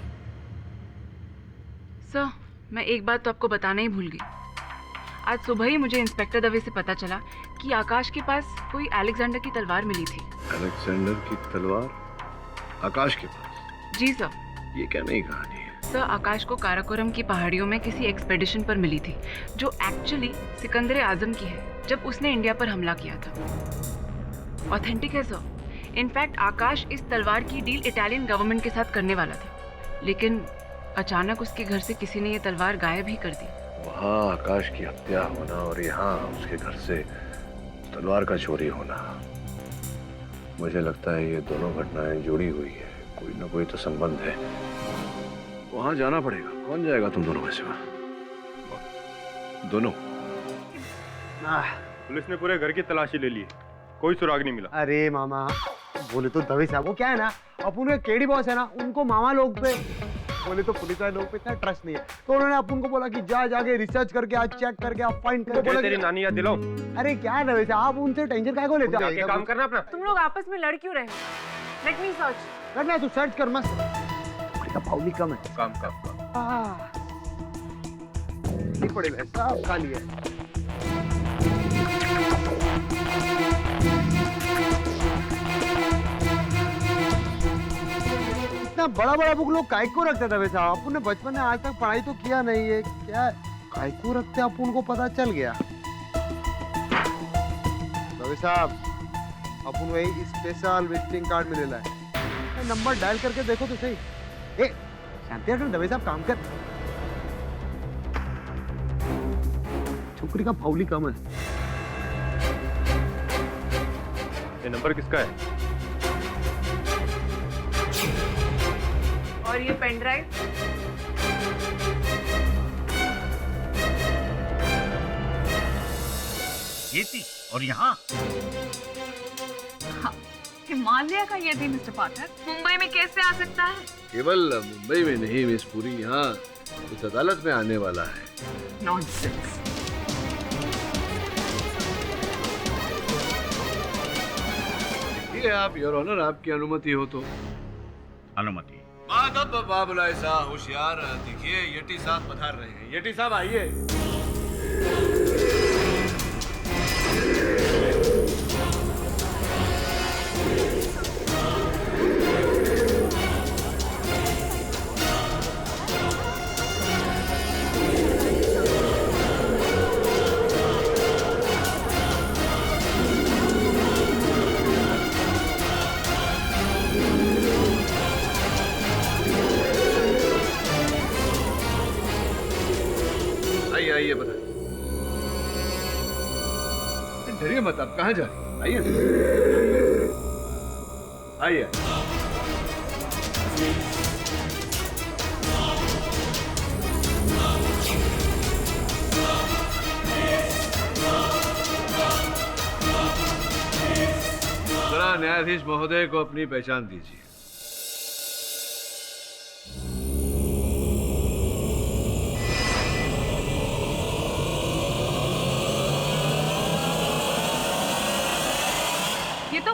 K: सर, मैं एक बात तो आपको बताना ही भूल गई। आज सुबह ही मुझे इंस्पेक्टर दवे से पता चला कि आकाश के पास कोई अलेक्जेंडर की तलवार मिली थी।
M: अलेक्जेंडर की तलवार आकाश के पास?
K: जी सर।
M: ये क्या नई कहानी है?
K: सर, आकाश को काराकोरम की पहाड़ियों में किसी एक्सपेडिशन पर मिली थी जो एक्चुअली सिकंदर आजम की है, जब उसने इंडिया पर हमला किया था। ऑथेंटिक है सर। इनफैक्ट आकाश इस तलवार की डील इटालियन गवर्नमेंट के साथ करने वाला था, लेकिन अचानक उसके घर से किसी ने ये तलवार गायब ही कर दी।
M: वहाँ आकाश की हत्या होना और यहाँ उसके घर से तलवार का चोरी होना, मुझे लगता है ये दोनों घटनाएं जुड़ी हुई है। कोई ना कोई तो संबंध है। वहाँ जाना पड़ेगा। कौन जाएगा तुम दोनों में से? दोनों?
R: पुलिस ने पूरे घर की तलाशी ले ली, कोई सुराग नहीं मिला।
T: अरे मामा, बोले तो दवे साहब, वो क्या है ना, अपन के केडी बॉस है ना, उनको मामा लोग पे, बोले तो पुलिस वाले लोग पे इतना ट्रस्ट नहीं है, तो उन्होंने अपन को बोला कि जाके रिसर्च करके आज चेक करके आप फाइंड करके बोला
R: तेरी नानी याद दिलाओ।
T: अरे क्या है दवे साहब, आप उनसे टेंशन काहे को लेते हो?
R: जाके काम करना अपना।
K: तुम लोग आपस में लड़ क्यों रहे हो? Let me search.
T: करना है तू सर्च कर मस्त। का पाउली कम है।
R: काम
T: नहीं पड़ेगा, सब खाली है। इतना बड़ा बड़ा बुक लोग काय को रखते थे वैसे? अपन ने बचपन में आज तक पढ़ाई तो किया नहीं है, क्या काय को रखते अपन को पता चल गया। दवे साहब, अपन वही स्पेशल विजिटिंग कार्ड मिलेला है, नंबर डायल करके देखो तो सही। ए शांति रखना दवे साहब, काम कर। छोकरी का फाउली कम है।
R: ये नंबर किसका है?
K: और ये पेन ड्राइव?
S: ये थी और यहाँ
P: हिमालय का ये थी मिस्टर पाठक।
K: मुंबई में कैसे आ सकता है?
M: केवल मुंबई में नहीं मिस पूरी, यहाँ उस अदालत में आने वाला है।
P: नॉनसेंस।
M: ये आप योर ऑनर, आपकी अनुमति हो तो।
S: अनुमति।
M: माधव बाबुला सा होशियार, देखिए येटी साहब पधार रहे हैं। येटी साहब आइए। आइए बता। डरिए मत, आप कहाँ जा रहे हैं? आइए आइए। जरा न्यायाधीश महोदय को अपनी पहचान दीजिए।
P: ये तो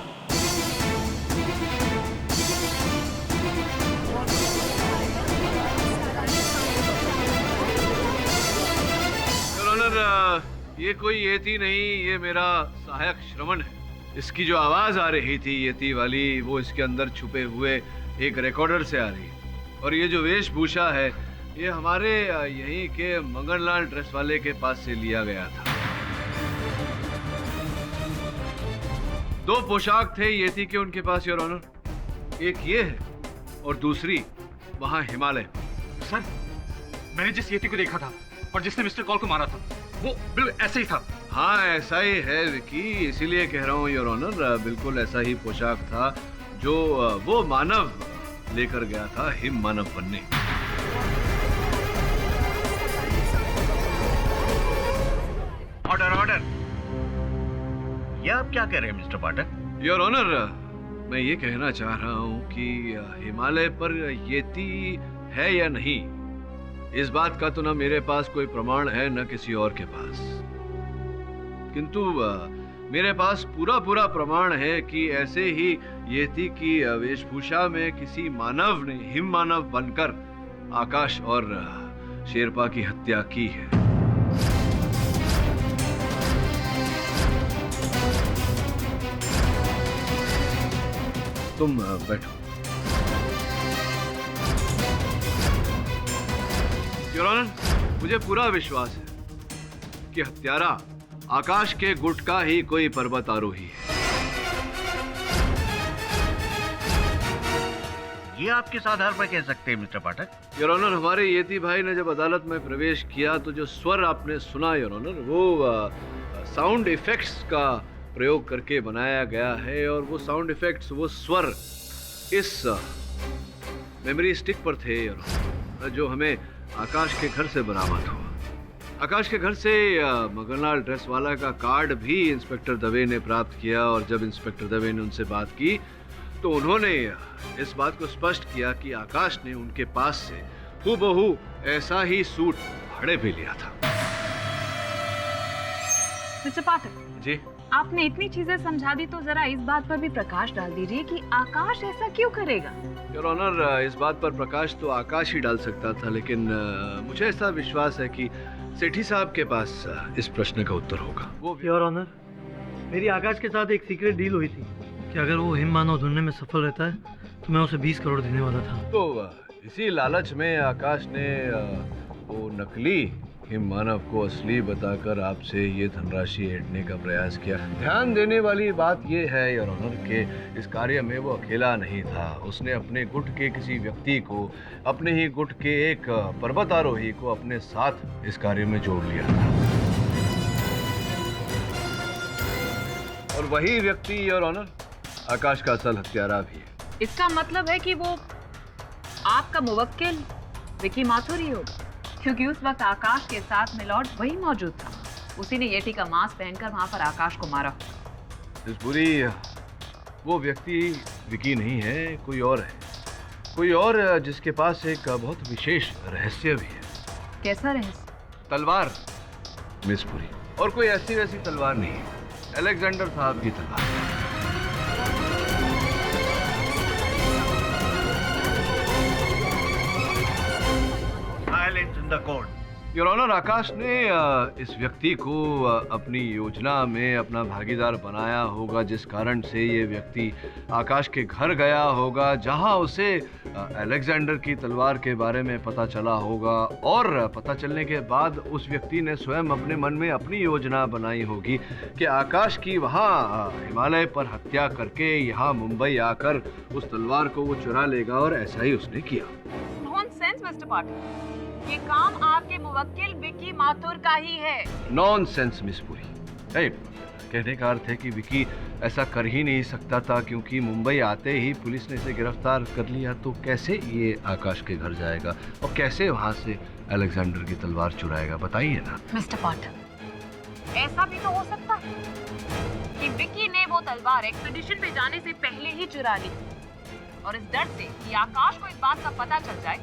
M: ये कोई येती नहीं, ये मेरा सहायक श्रवण है। इसकी जो आवाज आ रही थी येती वाली, वो इसके अंदर छुपे हुए एक रिकॉर्डर से आ रही है। और ये जो वेशभूषा है, ये हमारे यहीं के मंगनलाल ड्रेस वाले के पास से लिया गया था। 2 पोशाक थे येती के उनके पास योर ऑनर। एक ये है और दूसरी वहां हिमालय।
S: सर,
N: मैंने जिस यति को देखा था और जिसने मिस्टर कॉल को मारा था वो बिल्कुल ऐसे ही था।
M: हाँ ऐसा ही है विकी, इसीलिए कह रहा हूँ योर ऑनर, बिल्कुल ऐसा ही पोशाक था जो वो मानव लेकर गया था हिम मानव बनने।
S: Order order. ये आप क्या कह रहे हैं मिस्टर पाठक?
M: योर ऑनर, मैं ये कहना चाह रहा हूँ कि हिमालय पर येती है या नहीं, इस बात का तो ना मेरे पास कोई प्रमाण है न किसी और के पास, किंतु मेरे पास पूरा प्रमाण है कि ऐसे ही येती की वेशभूषा में किसी मानव ने हिम मानव बनकर आकाश और शेरपा की हत्या की है। तुम बैठो। योर ऑनर, मुझे पूरा विश्वास है कि हत्यारा आकाश के गुट का ही कोई पर्वत आरोही है।
S: ये आप किस आधार पर कह सकते हैं मिस्टर पाठक?
M: योर ऑनर, हमारे येती भाई ने जब अदालत में प्रवेश किया तो जो स्वर आपने सुना योर ऑनर, वो साउंड इफेक्ट्स का प्रयोग करके बनाया गया है, और वो साउंड इफेक्ट्स, वो स्वर इस मेमोरी स्टिक पर थे योर ऑनर, जो हमें आकाश के घर से बरामद हुआ। आकाश के घर से मगनलाल ड्रेस वाला का कार्ड भी इंस्पेक्टर दवे ने प्राप्त किया, और जब इंस्पेक्टर दवे ने उनसे बात की तो उन्होंने इस बात को स्पष्ट किया कि आकाश ने उनके पास से हूबहू ऐसा ही सूट भाड़े पे लिया था।
P: मिस्टर पाठक
M: जी,
P: आपने इतनी चीजें समझा दी तो जरा इस बात पर भी प्रकाश डाल दीजिए कि आकाश ऐसा क्यों करेगा।
M: योर ऑनर, इस बात पर प्रकाश तो आकाश ही डाल सकता था, लेकिन मुझे ऐसा विश्वास है कि सेठी साहब के पास इस प्रश्न का उत्तर होगा।
F: वो योर ऑनर, मेरी आकाश के साथ एक सीक्रेट डील हुई थी कि अगर वो हिम मानव ढूंढने में सफल रहता है तो मैं उसे 20 करोड़ देने वाला था।
M: तो इसी लालच में आकाश ने वो नकली हिम मानव को असली बताकर आपसे ये धनराशि ऐंठने का प्रयास किया। ध्यान देने वाली बात ये है योर ऑनर कि इस कार्य में वो अकेला नहीं था। उसने अपने गुट के किसी व्यक्ति को, अपने ही गुट के एक पर्वतारोही को अपने साथ इस कार्य में जोड़ लिया था, और वही व्यक्ति योर ऑनर आकाश का असल हत्यारा भी है।
P: इसका मतलब है कि वो आपका मुवक्किल विकी माथुर ही होगा, क्योंकि उस वक्त आकाश के साथ मिलॉर्ड वही मौजूद था। उसी ने येटी का मांस पहनकर वहां पर आकाश को मारा।
M: इस बुरी वो व्यक्ति विकी नहीं है, कोई और है, कोई और जिसके पास एक बहुत विशेष रहस्य भी है।
P: कैसा रहस्य?
M: तलवार मिस पुरी, और कोई ऐसी वैसी तलवार नहीं है, अलेक्जेंडर साहब की तलवार।
S: Silence in the court.
M: Your honour, Akash ने इस व्यक्ति को अपनी योजना में अपना भागीदार बनाया होगा, जिस कारण से ये व्यक्ति आकाश के घर गया होगा, जहां उसे अलेक्जेंडर की तलवार के बारे में पता चला होगा, और पता चलने के बाद उस व्यक्ति ने स्वयं अपने मन में अपनी योजना बनाई होगी कि आकाश की वहां हिमालय पर हत्या करके यहाँ मुंबई आकर उस तलवार को वो चुरा लेगा, और ऐसा ही उसने किया।
P: नॉनसेंस मिस्टर पाठक, ये काम आपके मुवक्किल विकी माथुर का ही है।
M: Nonsense miss Puri. कहने का अर्थ है कि विकी ऐसा कर ही नहीं सकता था, क्योंकि मुंबई आते ही पुलिस ने इसे गिरफ्तार कर लिया, तो कैसे ये आकाश के घर जाएगा और कैसे वहां से अलेक्जेंडर की तलवार चुराएगा, बताइए ना।
P: मिस्टर पाठक, ऐसा भी तो हो सकता है कि विकी ने वो तलवार एक्सपीडिशन पे जाने से पहले ही चुरा ली, और इस डर से कि आकाश को इस बात का पता चल जाए,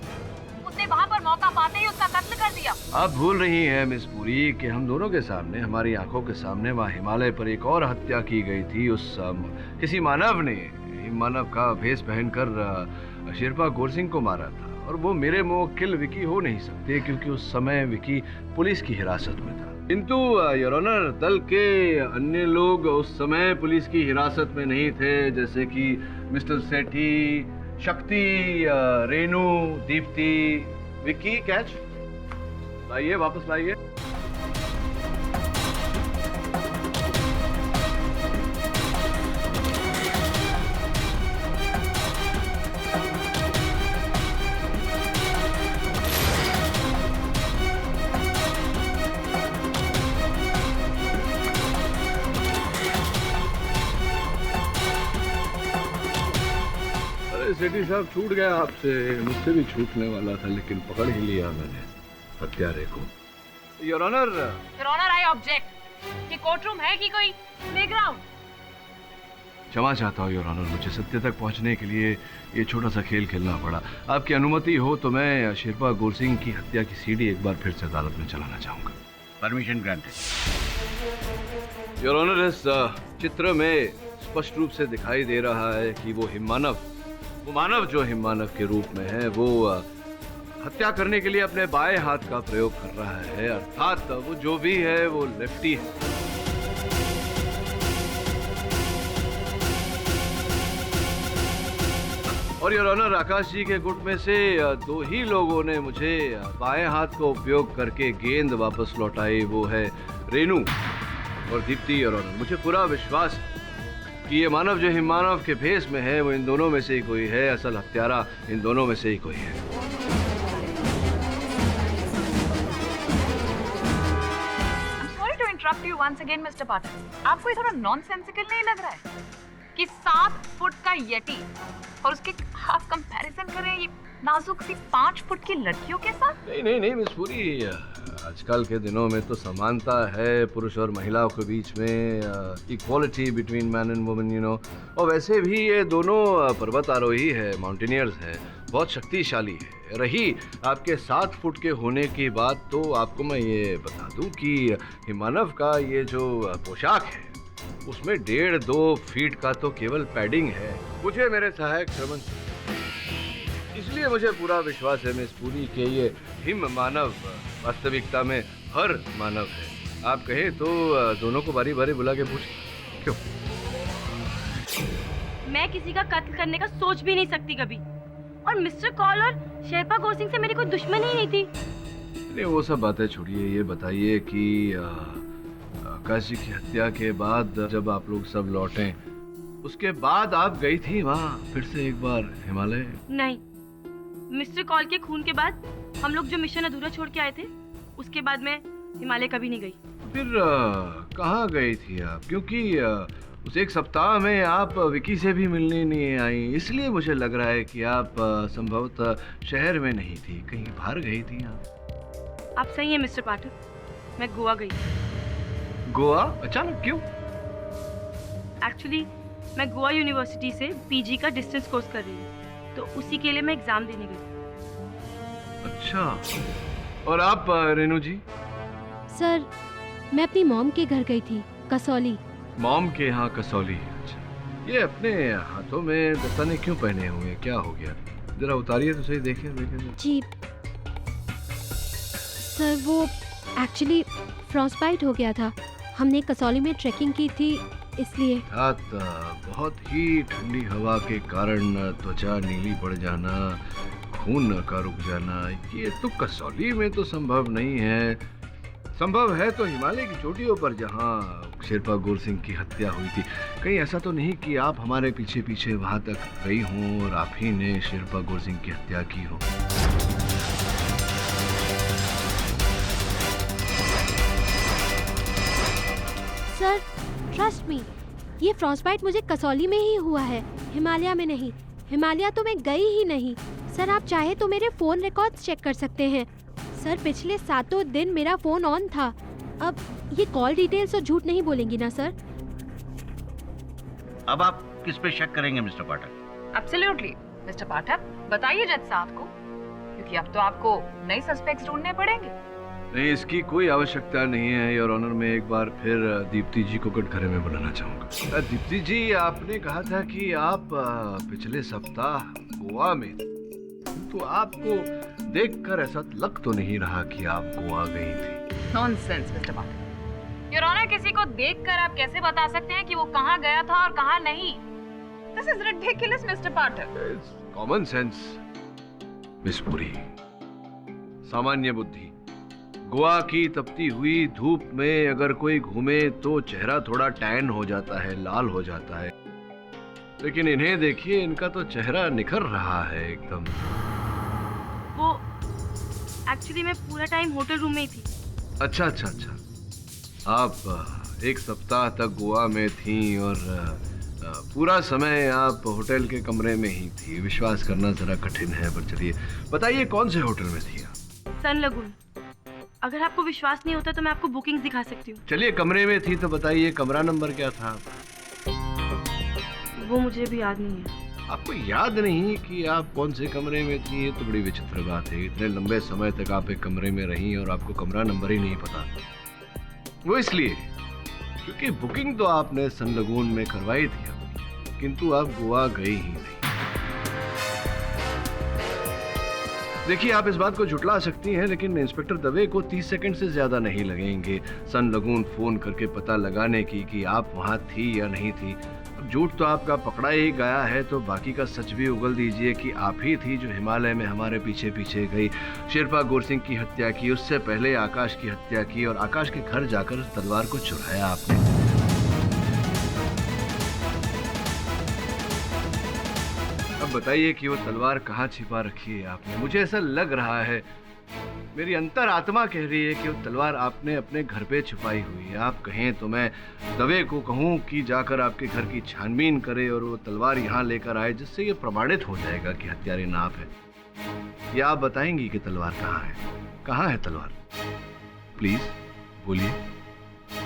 P: उसने वहां पर मौका पाते ही उसका कत्ल कर दिया।
M: आप भूल रही हैं मिस पुरी कि हम दोनों के सामने, हमारी आंखों के सामने वहाँ हिमालय पर एक और हत्या की गई थी। उस किसी मानव ने हिम मानव का भेष पहनकर शेरपा गोरसिंह को मारा था, और वो मेरे मुवक्किल विकी हो नहीं सकते, क्योंकि उस समय विकी पुलिस की हिरासत में था। किंतु योर ऑनर, दल के अन्य लोग उस समय पुलिस की हिरासत में नहीं थे, जैसे कि मिस्टर सेठी, शक्ति, रेनू, दीप्ति, विकी। कैच लाइए, वापस लाइए। अरे सेठी साहब, छूट गया आपसे, मुझसे भी छूटने वाला था, लेकिन पकड़ ही लिया मैंने हत्यारे को। Your honour,
P: I object. ये कोर्ट रूम है कि कोई प्लेग्राउंड?
M: क्षमा चाहता हूँ योर ऑनर, मुझे सत्य तक पहुँचने के लिए ये छोटा सा खेल खेलना पड़ा। आपकी अनुमति हो तो मैं शेरपा गौर सिंह की हत्या की सीडी एक बार फिर से अदालत में चलाना चाहूँगा।
S: Permission granted.
M: योर ऑनर, इस चित्र में स्पष्ट रूप से दिखाई दे रहा है कि वो मानव जो हिममानव के रूप में है, वो हत्या करने के लिए अपने बाएं हाथ का प्रयोग कर रहा है, अर्थात वो जो भी है वो लेफ्टी है। और योर ऑनर, आकाश जी के गुट में से दो ही लोगों ने मुझे बाएं हाथ का उपयोग करके गेंद वापस लौटाई, वो है रेनू और दीप्ति। योर ऑनर, मुझे पूरा विश्वास है कि ये मानव जो हिममानव के भेष में है, वो इन दोनों में से ही कोई है, असल हत्यारा इन दोनों में से ही कोई है।
P: Interrupt you once again mister Pathak, आपको ये थोड़ा नॉनसेंसिकल नहीं लग रहा है कि 7 फुट का यटी और उसके आप कंपैरिजन करें ये नाजुक सी 5 फुट की लड़कियों के साथ?
M: नहीं मिस पूरी, आजकल के दिनों में तो समानता है पुरुष और महिलाओं के बीच में, equality between man and women, you know. और वैसे भी ये दोनों पर्वत आरोही है, माउंटेनियर्स है, बहुत शक्तिशाली है। रही आपके 7 फुट के होने की बात, तो आपको मैं ये बता दूं कि हिमानव का ये जो पोशाक है उसमें 1.5-2 फीट का तो केवल पैडिंग है। मुझे मेरे सहायक श्रवण, इसलिए मुझे पूरा विश्वास है मिस पूरी के ये हिम मानव वास्तविकता में हर मानव है। आप कहें तो दोनों को बारी बारी बुला के पूछ क्यों?
H: मैं किसी का कत्ल करने का सोच भी नहीं सकती कभी, और मिस्टर कॉल और शेरपा गौर सिंह से मेरी कोई दुश्मनी ही नहीं थी।
M: नहीं, वो सब बातें छोड़िए, ये बताइए कि आकाश जी की हत्या के बाद जब आप लोग सब लौटे, उसके बाद आप गई थी वहाँ फिर से एक बार हिमालय?
H: नहीं, मिस्टर कॉल के खून के बाद हम लोग जो मिशन अधूरा छोड़ के आए थे, उसके बाद मैं हिमालय कभी नहीं गई।
M: फिर कहाँ गई थी आप? क्योंकि उस एक सप्ताह में आप विकी से भी मिलने नहीं आई, इसलिए मुझे लग रहा है कि आप संभवतः शहर में नहीं थी, कहीं बाहर गई थी
H: आप सही हैं मिस्टर पाठक, मैं गोवा गई।
M: गोवा? अचानक क्यों?
H: एक्चुअली मैं गोवा यूनिवर्सिटी से पीजी का डिस्टेंस कोर्स कर रही हूँ, तो उसी के लिए मैं एग्जाम देने गई।
M: अच्छा, और आप रेनू जी?
G: सर, मैं अपनी मॉम के घर गई थी, कसौली।
M: मॉम के यहाँ कसौली? अच्छा, ये अपने हाथों में दस्ताने क्यों पहने हुए, क्या हो गया? जरा उतारिए तो सही, देखें।
G: जी सर, वो एक्चुअली फ्रॉस्टबाइट हो गया था, हमने कसौली में ट्रैकिंग की थी इसलिए।
M: बहुत ही ठंडी हवा के कारण त्वचा नीली पड़ जाना, खून का रुक जाना, ये तो कसौली में तो संभव नहीं है। संभव है तो हिमालय की चोटियों पर, जहाँ शेरपा गौर सिंह की हत्या हुई थी। कहीं ऐसा तो नहीं कि आप हमारे पीछे पीछे वहां तक गई हों और आप ही ने शेरपा गौर सिंह की हत्या की हो?
G: सर, ट्रस्ट मी, ये फ्रॉस्टबाइट मुझे कसौली में ही हुआ है, हिमालय में नहीं। हिमालय तो मैं गई ही नहीं। सर, आप चाहे तो मेरे फ़ोन रिकॉर्ड्स चेक कर सकते हैं। सर, पिछले 7 दिन मेरा फ़ोन ऑन था। अब ये कॉल डिटेल्स और झूठ नहीं बोलेंगी ना सर?
S: अब आप किस पे शक करेंगे मिस्टर पाठक?
P: एब्सोल्युटली मिस्टर पाठक, बताइए जज साहब को, क्योंकि अब तो आपको नए सस्पेक्ट्स ढूंढने पड़ेंगे।
M: नहीं, इसकी कोई आवश्यकता नहीं है योर ऑनर। मैं एक बार फिर दीप्ति जी को कटघरे में बुलाना चाहूँगा। दीप्ति जी, आपने कहा था कि आप पिछले सप्ताह गोवा में, तो आपको देखकर ऐसा लग तो नहीं रहा कि आप गोवा गई थी?
P: Nonsense mister Pathak. Your honour, किसी को देखकर आप कैसे बता सकते हैं कि वो कहाँ गया था और कहाँ नहीं? This is ridiculous mister Pathak.
M: Common sense miss Puri, सामान्य बुद्धि। गोवा की तपती हुई धूप में अगर कोई घूमे तो चेहरा थोड़ा टैन हो जाता है, लाल हो जाता है, लेकिन इन्हें देखिए, इनका तो चेहरा निखर रहा है एकदम।
H: वो एक्चुअली मैं पूरा टाइम होटल रूम में ही थी। अच्छा।
M: आप एक सप्ताह तक गोवा में थीं और पूरा समय आप होटल के कमरे में ही थी। विश्वास करना जरा कठिन है, पर चलिए बताइए कौन से होटल में थी आप?
H: सन लगून। अगर आपको विश्वास नहीं होता तो मैं आपको बुकिंग दिखा सकती हूँ।
M: चलिए कमरे में थी तो बताइए कमरा नंबर क्या था?
H: वो मुझे भी याद नहीं है।
M: आपको याद नहीं कि आप कौन से कमरे में थी? ये तो बड़ी विचित्र बात है। इतने लंबे समय तक आप एक कमरे में रही और आपको कमरा नंबर ही नहीं पता। वो इसलिए क्योंकि बुकिंग तो आपने सन लगून में करवाई थी अपनी, किंतु आप गोवा गई ही नहीं। देखिए, आप इस बात को झुटला सकती हैं, लेकिन इंस्पेक्टर दवे को 30 सेकंड से ज्यादा नहीं लगेंगे सन लगून फोन करके पता लगाने की कि आप वहां थी या नहीं थी। झूठ तो आपका पकड़ा ही गया है, तो बाकी का सच भी उगल दीजिए कि आप ही थी जो हिमालय में हमारे पीछे पीछे गई, शेरपा गोरसिंह की हत्या की, उससे पहले आकाश की हत्या की और आकाश के घर जाकर उस तलवार को चुराया आपने। अब बताइए कि वो तलवार कहाँ छिपा रखी है आपने? मुझे ऐसा लग रहा है, मेरी अंतर आत्मा कह रही है कि वो तलवार आपने अपने घर पे छुपाई हुई है। आप कहें तो मैं दवे को कहूँ कि जाकर आपके घर की छानबीन करे और वो तलवार यहाँ लेकर आए, जिससे ये प्रमाणित हो जाएगा कि हत्यारे ना आप है। या आप बताएंगी कि तलवार कहाँ है? कहाँ है तलवार? प्लीज बोलिए।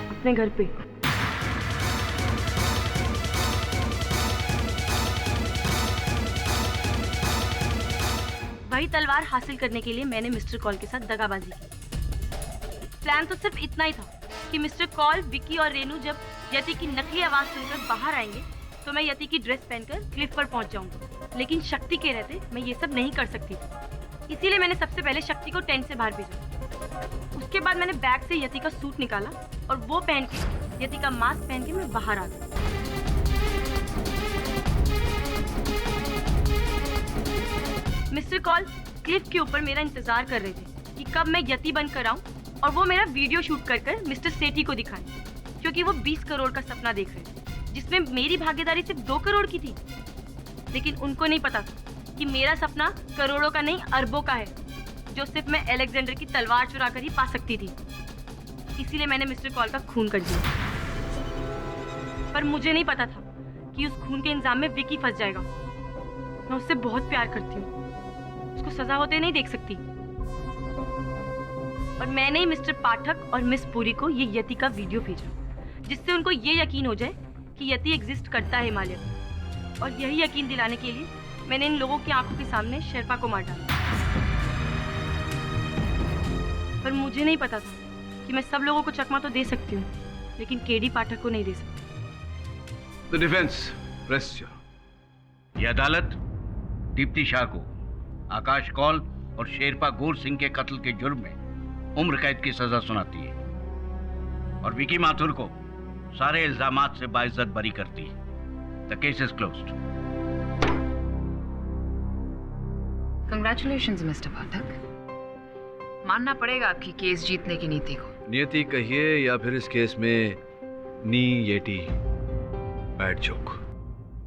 H: अपने घर पे। वही तलवार हासिल करने के लिए मैंने मिस्टर कॉल के साथ दगाबाजी की। प्लान तो सिर्फ इतना ही था कि मिस्टर कॉल, विकी और रेनू जब यति की नकली आवाज सुनकर बाहर आएंगे तो मैं यति की ड्रेस पहनकर क्लिफ पर पहुंच जाऊंगी। लेकिन शक्ति के रहते मैं ये सब नहीं कर सकती थी, इसीलिए मैंने सबसे पहले शक्ति को टेंट से बाहर भेजा। उसके बाद मैंने बैग से यति का सूट निकाला और वो पहन के, यति का मास्क पहन के मैं बाहर आ गई। मिस्टर कॉल क्लिफ के ऊपर मेरा इंतजार कर रहे थे कि कब मैं यति बनकर आऊं और वो मेरा वीडियो शूट कर मिस्टर सेठी को दिखाएं, क्योंकि वो 20 करोड़ का सपना देख रहे थे, जिसमें मेरी भागीदारी सिर्फ 2 करोड़ की थी। लेकिन उनको नहीं पता था कि मेरा सपना करोड़ों का नहीं, अरबों का है, जो सिर्फ मैं अलेक्जेंडर की तलवार चुरा कर ही पा सकती थी। इसीलिए मैंने मिस्टर कॉल का खून कर दिया। पर मुझे नहीं पता था कि उस खून के इंजाम में विकी फंस जाएगा। मैं उससे बहुत प्यार करती हूँ, उसको सजा होते नहीं देख सकती। और मैंने ही मिस्टर पाठक और मिस पुरी को ये यति का वीडियो भेजा, जिससे उनको ये यकीन हो जाए कि यति एग्जिस्ट करता है हिमालय में। और यही यकीन दिलाने के लिए मैंने इन लोगों की आंखों के सामने शेरपा को मार डाला। पर मुझे नहीं पता था कि मैं सब लोगों को चकमा तो दे सकती हूँ, लेकिन केडी पाठक को नहीं दे सकती।
M: The defense, press your.
S: ये अदालत दीप्ति शाह को आकाश कौल और शेरपा गोर सिंह के कत्ल के जुर्म में उम्र कैद की सजा सुनाती है और विकी माथुर को सारे इल्जामात से बाइज्जत बरी करती है। The case is closed.
K: Congratulations mister Pathak. मानना पड़ेगा आपकी केस जीतने की नीति को।
M: नियति कहिए या फिर इस केस में नी येटी बैड जोक।